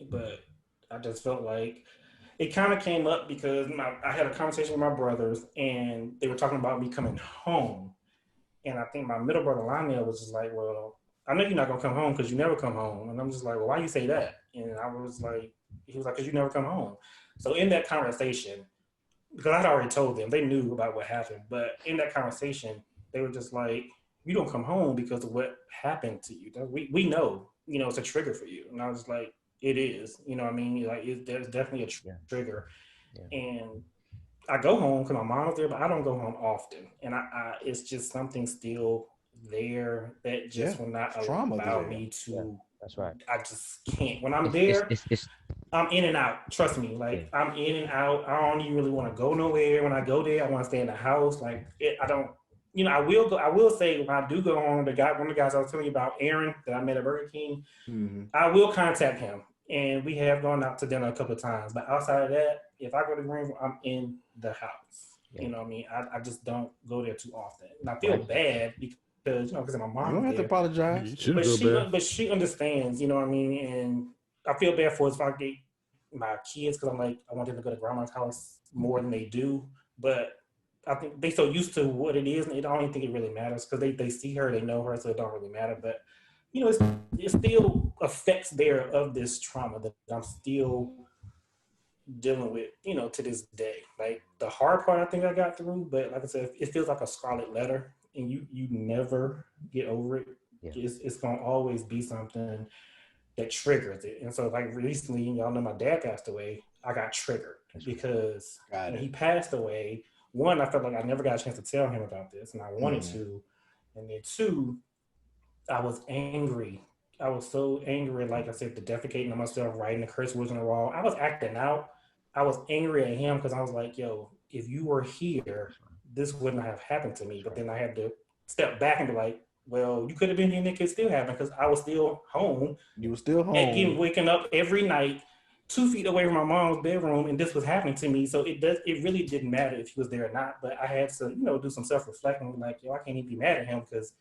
But I just felt like it kind of came up because I had a conversation with my brothers and they were talking about me coming home. And I think my middle brother Lionel was just like, well, I know you're not gonna come home because you never come home. And I'm just like, well, why you say that? And I was like, he was like, because you never come home. So in that conversation, because I'd already told them, they knew about what happened, but in that conversation, they were just like, you don't come home because of what happened to you. We know, it's a trigger for you. And I was like, it is, you know what I mean? Like, there's definitely a trigger. Yeah. And I go home because my mom's there, but I don't go home often. And I it's just something still there that just will not allow me to. Yeah, that's right. I just can't. When I'm there, I'm in and out. Trust me. Like, I'm in and out. I don't even really want to go nowhere. When I go there, I want to stay in the house. Like, I don't, I will go. I will say when I do go home, one of the guys I was telling you about, Aaron, that I met at Burger King, I will contact him. And we have gone out to dinner a couple of times. But outside of that, if I go to Greenville, I'm in the house. Yeah. You know what I mean? I just don't go there too often. And I feel bad because, because my mom. You don't have to apologize. But she understands, you know what I mean? And I feel bad for if I get my kids because I'm like, I want them to go to grandma's house more than they do. But I think they're so used to what it is, and I don't even think it really matters because they see her, they know her, so it don't really matter. But it still affects there of this trauma that I'm still dealing with, to this day. Like the hard part I think I got through, but like I said, it feels like a scarlet letter and you never get over it. Yeah. It's going to always be something that triggers it. And so like recently, y'all know my dad passed away. I got triggered because when he passed away, one, I felt like I never got a chance to tell him about this and I wanted to. And then two, I was angry. I was so angry, like I said, the defecating on myself, writing the curse words on the wall. I was acting out. I was angry at him because I was like, yo, if you were here, this wouldn't have happened to me. But then I had to step back and be like, well, you could have been here and it could still happen because I was still home. You were still home. And waking up every night 2 feet away from my mom's bedroom and this was happening to me. So it really didn't matter if he was there or not. But I had to, do some self-reflecting like, yo, I can't even be mad at him because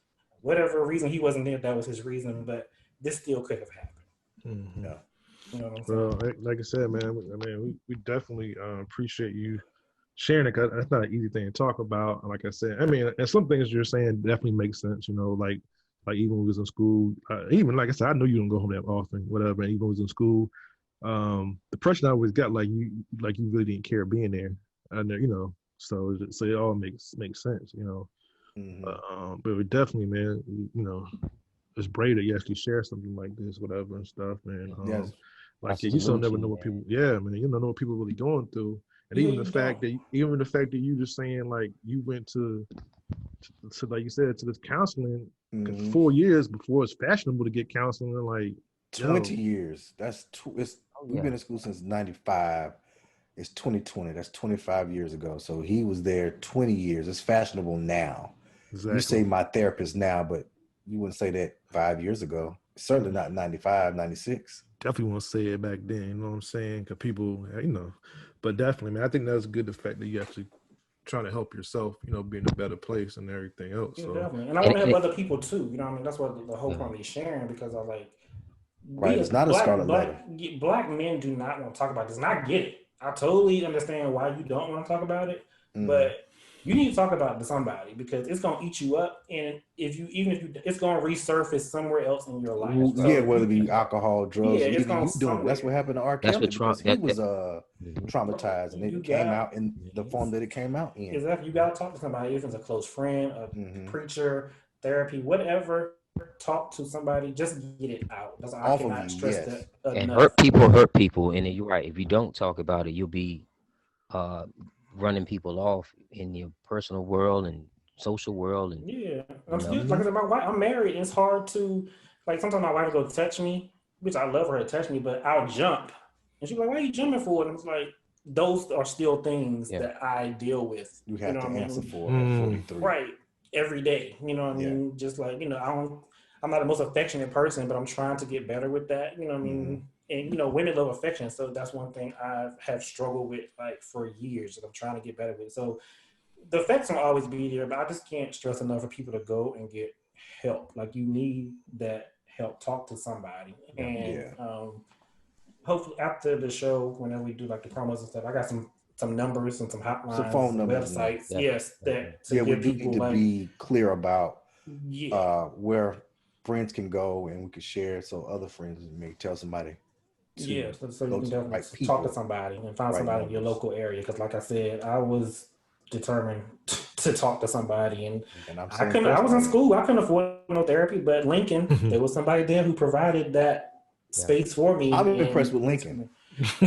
whatever reason he wasn't there, that was his reason. But this still could have happened. Mm-hmm. Yeah. Well, like I said, man, we definitely appreciate you sharing it. That's not an easy thing to talk about. Like I said, and some things you're saying definitely make sense. Like Like even when we was in school, even like I said, I know you don't go home that often, whatever. And even when we was in school, the pressure I always got like you really didn't care being there, and you know, so it all makes sense, you know. But it definitely, man, you know, it's brave that you actually share something like this, whatever and stuff, man. Yes. Like I yeah, you still salute never you, know what man. people, yeah, man, you don't know what people really going through, and Yeah, you don't. even the fact that you just saying like you went to like you said to this counseling 'cause 4 years before it's fashionable to get counseling, like 20 yo, years. Oh We've yeah. been in school since 95. It's 2020. That's 25 years ago. So he was there 20 years. It's fashionable now. You say exactly. my therapist now, but you wouldn't say that 5 years ago. Certainly not 95, 96. Definitely want to say it back then, you know what I'm saying? Because people, you know, but definitely, man, I think that's good. The fact that you actually trying to help yourself, you know, be in a better place and everything else. Yeah, So definitely. And I And, want to and help it, other people too. You know what I mean? That's what the whole yeah. point of me sharing, because I like, Right. we It's as not a scarlet letter. black men do not want to talk about this. And I get it. I totally understand why you don't want to talk about it, Mm-hmm. but you need to talk about it to somebody, because it's gonna eat you up, and even if you, it's gonna resurface somewhere else in your life. Yeah, So whether you, it be alcohol, yeah, drugs, or it's even going you doing it. That's what somewhere. happened to R. That's Kelly what Trump. because he was Mhm. Right. traumatized and You it came got out in the form that it came out in. exactly. You got to talk to somebody. If it's a close friend, a Mm-hmm. preacher, therapy, whatever. Talk to somebody. Just get it out. That's, I Off of cannot you, stress yes. that And enough. hurt people, and then you're right. If you don't talk about it, you'll be uh running people off in your personal world and social world, and Yeah, you I'm know. still, like Mm-hmm. I said, my wife. I'm married. And it's hard to, like, sometimes my wife will go touch me, which I love her to touch me, but I'll jump, and she's like, "Why are you jumping for it?" And it's like, those are still things Yeah. that I deal with. You You have know to what I answer mean? for at mm, 43. Right. Every day. You know what I Yeah. mean? Just like, I'm not the most affectionate person, but I'm trying to get better with that. You know what I Mm-hmm. mean? And women love affection. So that's one thing I have struggled with like for years that I'm trying to get better with. So the effects will always be there, but I just can't stress enough for people to go and get help. Like, you need that help. Talk to somebody. Yeah. And Yeah. hopefully after the show, whenever we do like the promos and stuff, I got some numbers and some Some hotlines, phone some numbers in there. websites. Definitely. Yes, Definitely. that to Yeah, we give do need people to like, be clear about yeah, where friends can go and we can share so other friends may tell somebody yeah. to So you go can to the definitely right talk to people, somebody and find right somebody in your numbers. local area. Because like I said, I was determined to talk to somebody, and And I'm I so couldn't. I impressed was by in that. school. I couldn't afford no therapy, but Lincoln, there was somebody there who provided that Yeah. space for I'm me, impressed and with it's Lincoln.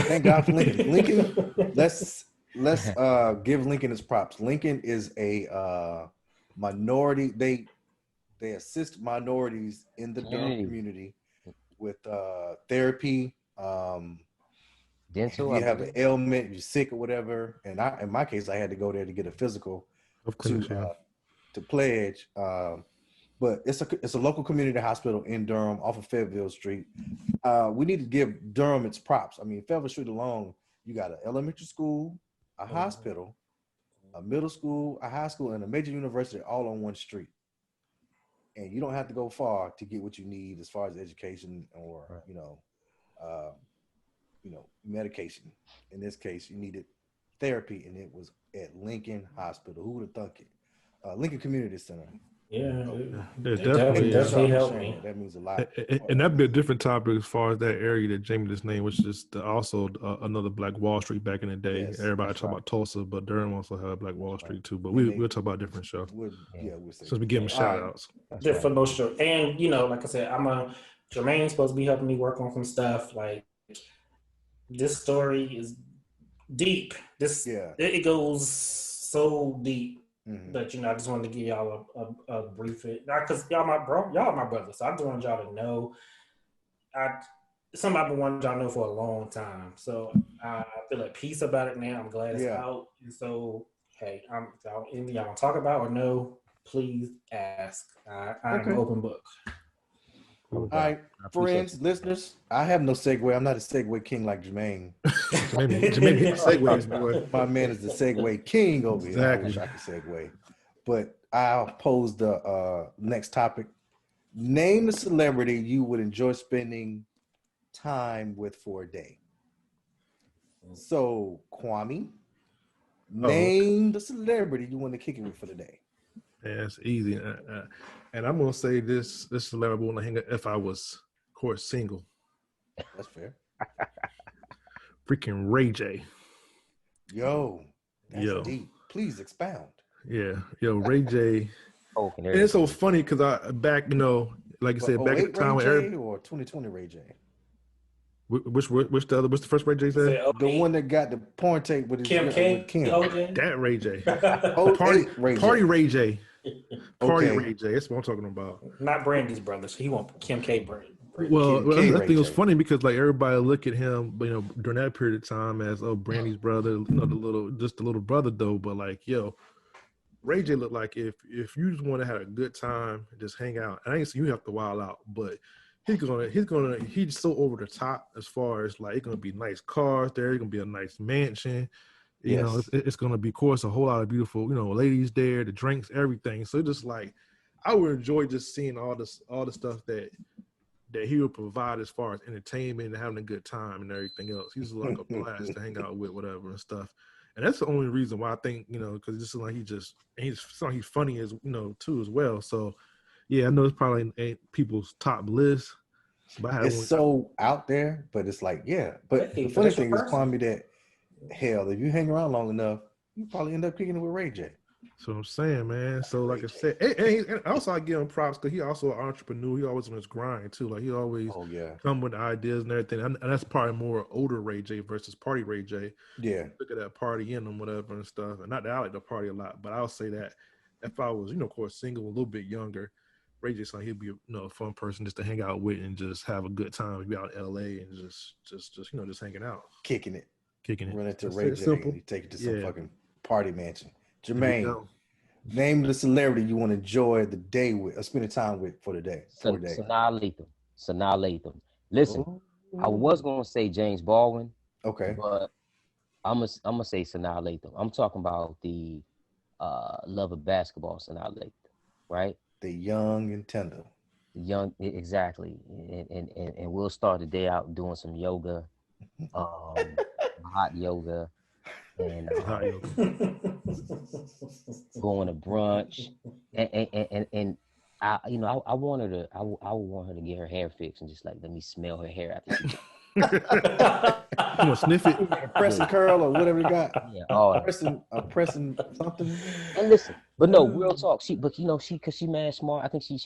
Thank God for Lincoln. Lincoln, let's give Lincoln his props. Lincoln is a minority. They assist minorities in the Durham Community. community with therapy. If Dental, I you have an believe. ailment, you're sick or whatever, and in my case, I had to go there to get a physical of to course, yeah. pledge. But it's a local community hospital in Durham off of Fayetteville Street. We need to give Durham its props. I mean, Fayetteville Street alone, you got an elementary school, a hospital, a middle school, a high school, and a major university all on one street. And you don't have to go far to get what you need as far as education or Right. uh, medication. In this case, you needed therapy, and it was at Lincoln Hospital. Who would have thunk it? Lincoln Community Center. yeah, So Yeah, it definitely definitely. thank you, definitely Sean, for helped sharing me. that. That means a lot. And that'd be a different topic as far as that area that Jamie just named, which is also another Black Wall Street back in the day. Yes, Everybody that's talk right. about Tulsa, but Durham also had a Black Wall That's right. Street too. But And we'll talk about a different show Yeah. we'll say since we that. give them Yeah, All shout right. outs. That's for right. no sure. And like I said, Jermaine's supposed to be helping me work on some stuff. Like, this story is deep. Yeah. It goes so deep. Mm-hmm. But I just wanted to give y'all a brief it, because y'all are my brothers. So I just wanted y'all to know. I Something I've been wanting y'all to know for a long time. So I feel at peace about it now. I'm glad it's Yeah. out. And so, hey, anything y'all want to talk about or know, please ask. I'm an Okay. open book. No All doubt. right, I appreciate friends, you. listeners. I have no segue. I'm not a segue king like Jermaine. Maybe hit the segues, boy. My man is the segue king over here. I wish Exactly. I could segue. But I'll pose the next topic. Name the celebrity you would enjoy spending time with for a day. So, Kwame, Oh, name the celebrity you want to kick it with for the day. Yeah, it's easy. And I'm gonna say this celebrity wouldn't hang up if I was, of course, single. That's fair. Freaking Ray J. Yo, that's Yo. deep. Please expound. Yeah, yo, Ray J. Oh, And it's so funny because I back, like you But said, back at the time Ray when J or 2020 Ray J? what's the first Ray J said? The one that got the porn tape with his Kim K. with Kim. That Ray J. Party Ray J. Party Okay. Ray J. That's what I'm talking about. Not Brandy's brother. So he want Kim K. Brand. Well, Kim K. I Ray think it was J. funny because like everybody look at him, during that period of time as Brandy's brother, the little brother though. But like, yo, Ray J looked like if you just want to have a good time, just hang out. And I ain't saying you have to wild out, but he's so over the top as far as like it's gonna be nice cars there, it's gonna be a nice mansion. You know, it's gonna be, of course, a whole lot of beautiful, ladies there, the drinks, everything. So just like I would enjoy just seeing all the stuff that he would provide as far as entertainment and having a good time and everything else. He's like a blast to hang out with, whatever and stuff. And that's the only reason why I think, because just like he's funny as too as well. So yeah, I know it's probably ain't people's top list, but it's so out there, but it's like, yeah. But the funny thing is, Kwame, that hell, if you hang around long enough, you probably end up kicking it with Ray J. So I'm saying, man. So like I said, and also I give him props because he also an entrepreneur. He always on his grind too. Like he always come with ideas and everything. And that's probably more older Ray J versus party Ray J. Yeah. Look at that party in him, whatever and stuff. And not that I like to party a lot, but I'll say that if I was, of course, single, a little bit younger, Ray J's like he'd be a fun person just to hang out with and just have a good time. Be out in LA and just hanging out, kicking it. Run into Ray J and you take it to some fucking party mansion. Jermaine, name the celebrity you want to enjoy the day with or spend the time with for the day. Sanaa Lathan. Listen, I was gonna say James Baldwin. Okay. But I'm gonna say Sanaa Lathan. I'm talking about the love of basketball, Sanaa Lathan, right? The young and tender. Exactly. And we'll start the day out doing some yoga, hot yoga, and going to brunch, and I want her to I would want her to get her hair fixed and just like let me smell her hair after she. You want to sniff it? Pressing curl or whatever you got. Yeah, pressing something. And listen, but no, real talk. Because she mad smart. I think she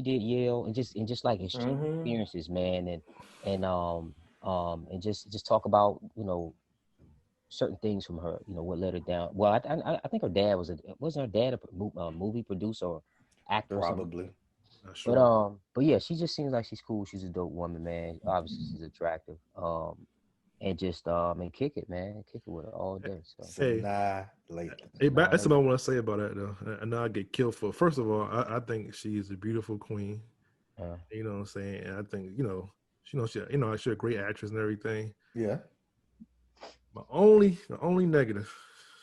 did Yale and just like experiences, man, and just talk about certain things from her. What led her down. Well, I think her dad wasn't her dad a movie producer or actor? Probably. Sure. But yeah, she just seems like she's cool. She's a dope woman, man. Obviously, she's attractive. And just and kick it, man. Kick it with her all day. So. Hey, that's what I want to say about that though. I know I get killed for. First of all, I think she is a beautiful queen. You know what I'm saying? And I think she's a great actress and everything. Yeah. My only negative.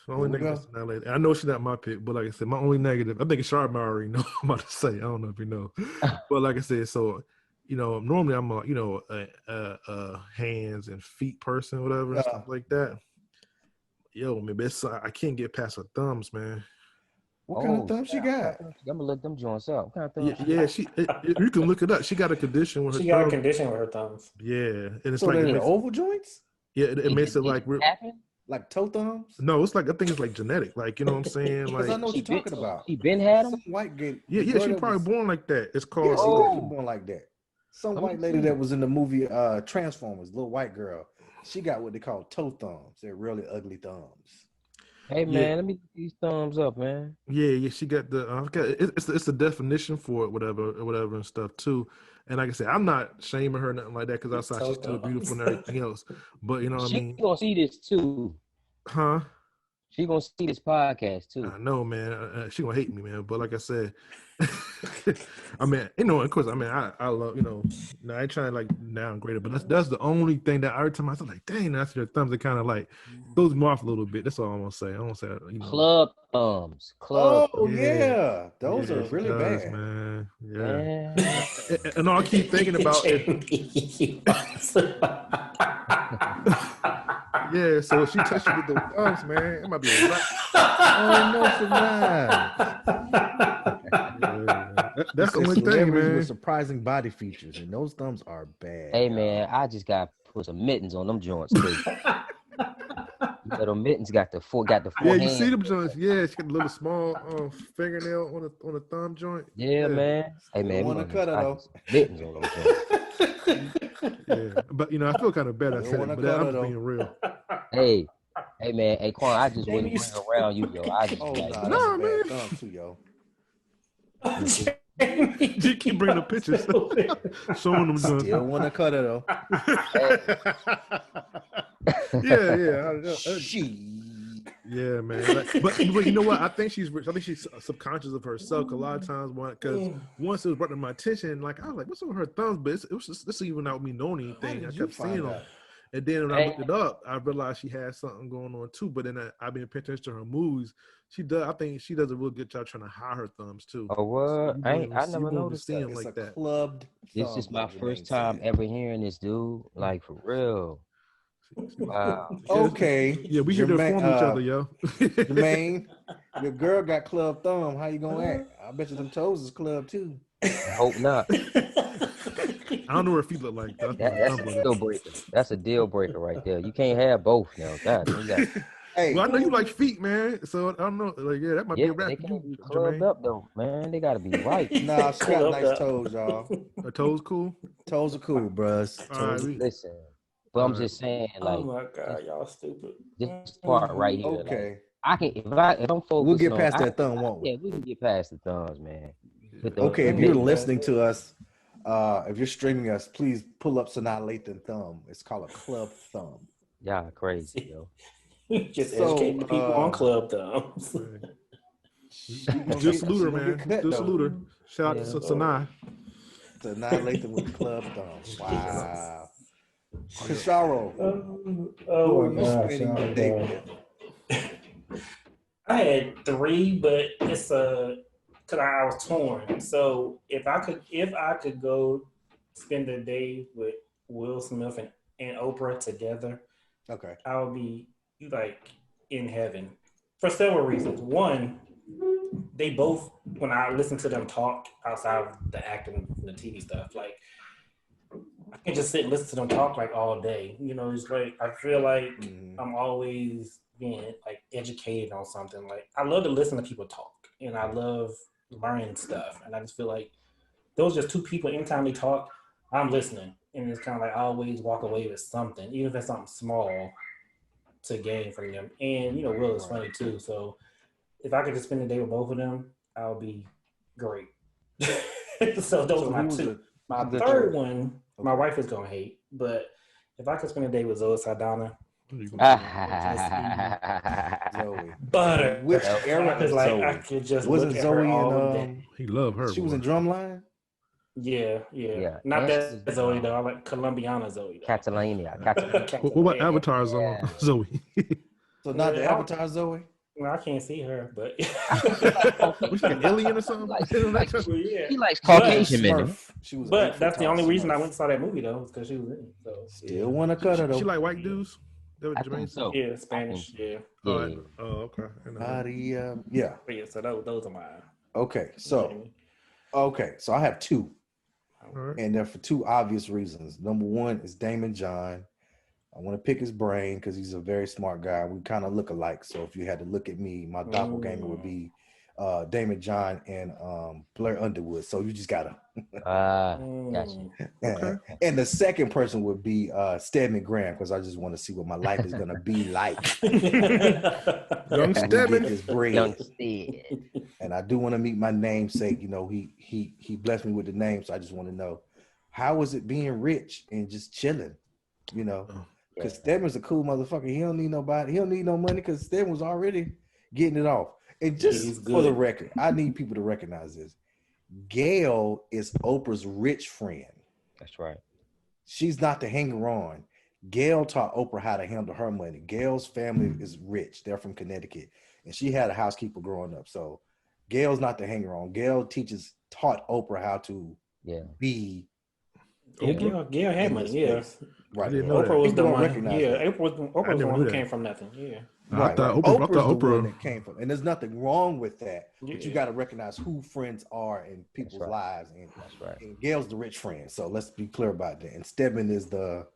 I know she's not my pick, but like I said, my only negative, I think Sharp already know what I'm about to say. I don't know if you know. But like I said, so, normally I'm a hands and feet person, whatever, and stuff like that. Yo, man, I can't get past her thumbs, man. What kind of thumbs she got? I'm going to look them joints up. What kind of thumbs? Yeah, you can look it up. She got a condition with her thumbs. She got a condition with her thumbs. Yeah. And it's so they're oval joints? Yeah, it makes it like... Like toe thumbs? No, I think it's like genetic. Like, you know what I'm saying? Like, I know what you're talking about. She been had them? Some white girl. Yeah, she probably born like that. It's called. Yeah, she was born like that. Some white lady that was in the movie Transformers, little white girl. She got what they call toe thumbs. They're really ugly thumbs. Hey man, let me get these thumbs up, man. Yeah, she got it's the definition for it, whatever and stuff too. And like I said, I'm not shaming her nothing like that because outside she's still beautiful and everything else. But you know what I mean? She gonna see this too. Huh? She gonna see this podcast too. I know, man. She gonna hate me, man. But like I said, I mean, of course, I mean, I love, I ain't trying to like downgrade it, but that's the only thing that every time I was like, dang, that's your thumbs. It kind of like throws me off a little bit. That's all I'm gonna say. I don't say, club thumbs. Club. Oh yeah, those are really bad, man. Yeah. And all I keep thinking about is, Yeah, so if she touched you with those thumbs, man, it might be a wrap. Oh no, for mine. That's the only thing, man. With surprising body features, and those thumbs are bad. Hey man, I just got to put some mittens on them joints too. Them mittens got the four Yeah, you hands. see them joints. Yeah, she got a little small fingernail on a thumb joint. Yeah, man. Hey man, want to cut it though. Mittens on them joints. Yeah, but I feel kind of bad. I said it, but I'm just being real. Hey man, hey Quan, I just wouldn't bring around you, yo. I just no, man. Thumb too, yo. You keep bringing the pictures, showing them. Still want to cut it though. Yeah. She. Yeah, man. But you know what? I think she's subconscious of herself. A lot of times, because once it was brought to my attention, like I was like, "What's up with her thumbs?" But it was just, this even without me knowing anything. I kept seeing them, and then when I looked it up, I realized she had something going on too. But then I've been paying attention to her moves. She does. I think she does a real good job trying to hide her thumbs too. Oh, what? So I never noticed that. It's like a that. Clubbed. This is my first time ever hearing this dude. Like for real. Wow. Okay. Yeah, we should inform each other, yo. Jermaine, your girl got clubbed thumb. How you gonna act? I bet you them toes is clubbed too. I hope not. I don't know what her feet look like. That's a deal breaker. That's a deal breaker right there. You can't have both now. God, hey, well, I know you like feet, man. So I don't know. Like, that might be a wrap. They can't be clubbed up though, man. They gotta be right. Nah, she got nice toes, y'all. Her toes cool. Toes are cool, bruh. Listen, but I'm just saying, like, oh my God, y'all stupid. This part right here. Okay, like, I can if I'm focused. We'll get past that thumb, won't we? Yeah, we can get past the thumbs, man. Okay, if you're listening to us, if you're streaming us, please pull up Sanaa Lathan thumb. It's called a club thumb. Y'all crazy, yo. Just educating the people on club thumbs. Just salute her, man. Just salute her. Shout out to Sanaa. Sanaa Lathan with the club thumb. Wow. Kisharo, oh my God, I had 3, but it's because I was torn. So if I could go spend a day with Will Smith and Oprah together, okay, I would be like in heaven for several reasons. One, they both, when I listen to them talk outside of the acting and the TV stuff, like I can just sit and listen to them talk like all day. It's like I feel like I'm always being like educated on something. Like I love to listen to people talk, and I love learning stuff. And I just feel like those just two people. Anytime they talk, I'm listening, and it's kind of like I always walk away with something, even if it's something small, to gain from them. And Will is funny too. So if I could just spend the day with both of them, I would be great. So those are my two. My third one, my wife is gonna hate, but if I could spend a day with Zoe Saldana, Zoe. Butter. Which era is like Zoe? I could just wasn't look at Zoe her all day. And he loved her. She was in Drumline. Yeah. Not that Zoe though. I like Colombiana Zoe. Catalina. What about Avatar Zoe? So not the Avatar Zoe. No, I can't see her, but was she an alien or something? She likes Caucasian men. But that's the only reason I went and saw that movie though, was because she was in it. So still want to cut her though. She like white dudes. I think so. Yeah, Spanish. Yeah. Oh, okay. Yeah. So those are mine. Okay, so I have 2, and they're for 2 obvious reasons. Number 1 is Damon John. I want to pick his brain because he's a very smart guy. We kind of look alike. So if you had to look at me, my doppelganger would be Damon John and Blair Underwood. So you just gotta. Gotcha. Okay. And the second person would be Stedman Graham, because I just want to see what my life is gonna be like. Young Stedman. Young Stead. And I do want to meet my namesake. He blessed me with the name, so I just want to know how is it being rich and just chilling. Because Stedman's a cool motherfucker. He don't need nobody. He don't need no money because Stedman was already getting it off. And just for the record, I need people to recognize this. Gail is Oprah's rich friend. That's right. She's not the hanger-on. Gail taught Oprah how to handle her money. Gail's family is rich. They're from Connecticut. And she had a housekeeper growing up. So Gail's not the hanger-on. Gail taught Oprah how to be. Gail had money, yeah. Right. didn't know that. Oprah was People the don't one. recognize Yeah, that. Oprah was the never one knew who that. came from nothing. Yeah. Right. I thought Oprah's Oprah. the one that came from, and there's nothing wrong with that. But you Yeah. got to recognize who friends are in people's right. lives, and That's right. and Gail's the rich friend. So let's be clear about that. And Stedman is the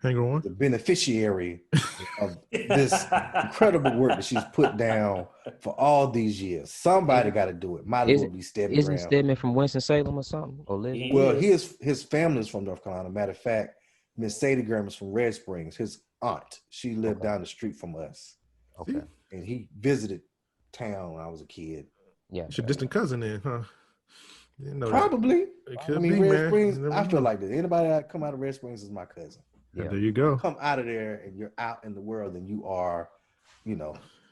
Hang on. the beneficiary of this incredible work that she's put down for all these years. Somebody got to do it. Might as well be Stedman Isn't Graham. Stedman from Winston-Salem or something? Or Lisbon? Well, his family's from North Carolina. Matter of fact, Miss Sadie Graham is from Red Springs. His aunt, she lived down the street from us. Okay. And he visited town when I was a kid. Yeah. It's your distant cousin then, huh? Didn't know Probably. That. It could I mean, be, Red man. Springs, You never I feel know. like this. Anybody that come out of Red Springs is my cousin. Yeah. There you go. Come out of there and you're out in the world and you are,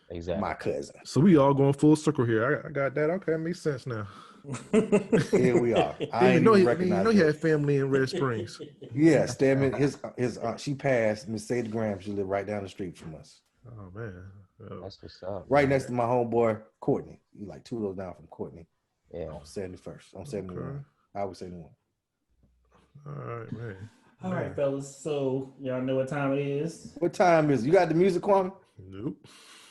Exactly. my cousin. So we all going full circle here. I got that. Okay, makes sense now. Here we are. I didn't know he had family in Red Springs. Yeah, Stedman, his aunt, she passed, Miss Sadie Graham, she lived right down the street from us. Oh man. That's what's up. Right next to my homeboy, Courtney. You like 2 doors down from Courtney. Yeah. On 71st. On 71. Okay. I was 71. All right, man. All right, fellas. So y'all know what time it is. What time is it? You got the music, Kwame? Nope.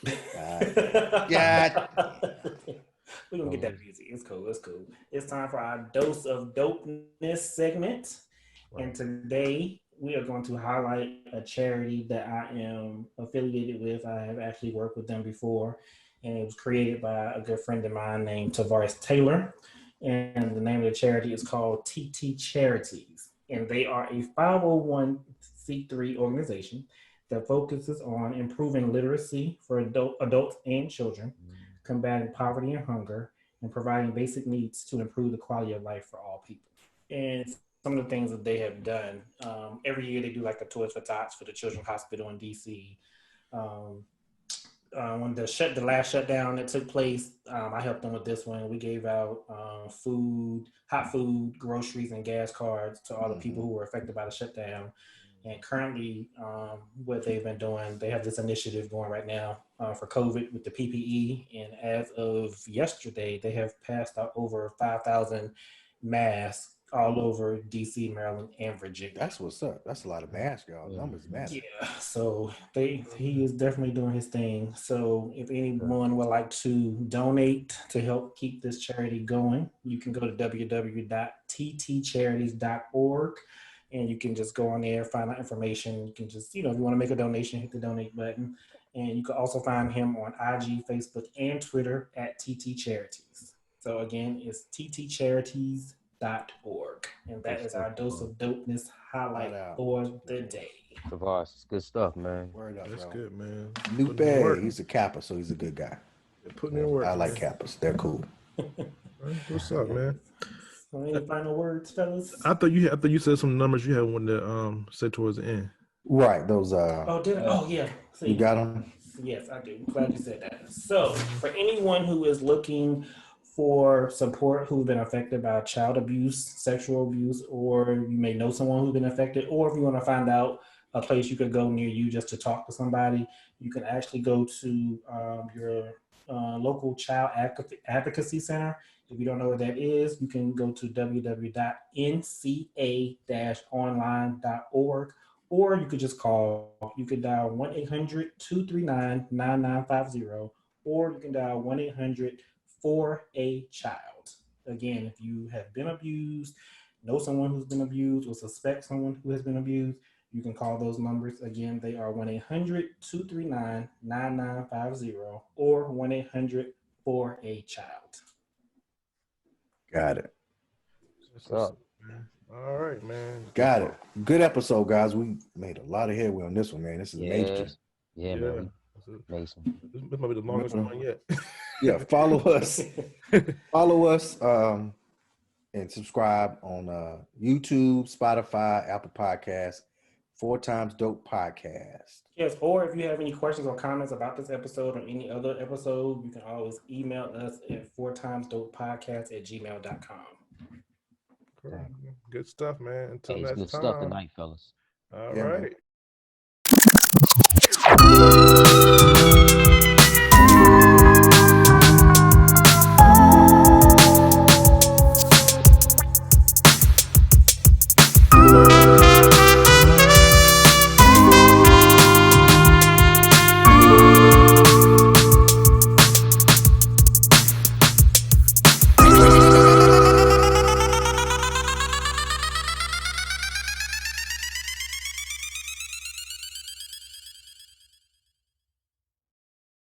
Yeah. We're gonna get that music. It's cool. It's cool. It's time for our dose of dopeness segment. Right. And today we are going to highlight a charity that I am affiliated with. I have actually worked with them before, and it was created by a good friend of mine named Tavares Taylor. And the name of the charity is called TT Charities. And they are a 501c3 organization that focuses on improving literacy for adults and children, combating poverty and hunger, and providing basic needs to improve the quality of life for all people. And some of the things that they have done, every year they do like a Toys for Tots for the Children's Hospital in DC. When the last shutdown that took place, I helped them with this one. We gave out food, hot food, groceries, and gas cards to all the people who were affected by the shutdown. And currently, what they've been doing, they have this initiative going right now for COVID with the PPE. And as of yesterday, they have passed out over 5,000 masks all over DC, Maryland, and Virginia. That's what's up. That's a lot of masks, y'all. Numbers matter. Yeah, so he is definitely doing his thing. So if anyone would like to donate to help keep this charity going, you can go to www.ttcharities.org and you can just go on there, find out information. You can just, if you want to make a donation, hit the donate button. And you can also find him on IG, Facebook, and Twitter at TT Charities. So again, it's ttcharities.org. And that is our dose of dopeness highlight for the day. Tavares, it's good stuff, man. Word up, That's bro. good, man. D.O.P.E, he's a Kappa, so he's a good guy. Putting in work. I like Kappas. They're cool. What's up, man? So any final words, fellas? I thought you said some numbers you had one to say towards the end. Right, those Did I? Oh yeah. See, you got them? Yes, I do. I'm glad you said that. So for anyone who is looking for support who's been affected by child abuse, sexual abuse, or you may know someone who's been affected, or if you want to find out a place you could go near you just to talk to somebody, you can actually go to your local child advocacy center. If you don't know what that is, you can go to www.nca-online.org, or you could just call. You could dial 1-800-239-9950, or you can dial 1-800-4A-CHILD. Again, if you have been abused, know someone who's been abused, or suspect someone who has been abused, you can call those numbers. Again, they are 1-800-239-9950 or 1-800-4A-CHILD. Got it. What's up? All right, man. Got it. Good episode, guys. We made a lot of headway on this one, man. This is major. Yeah, man. Mason. This might be the longest one yet. Yeah, follow us. Follow us and subscribe on YouTube, Spotify, Apple Podcasts, 4 Times Dope Podcast. Yes, or if you have any questions or comments about this episode or any other episode, you can always email us at 4timesdopepodcast@gmail.com. Cool. Good stuff, man. Until It's next good time. stuff tonight, fellas. All Yeah, right. man.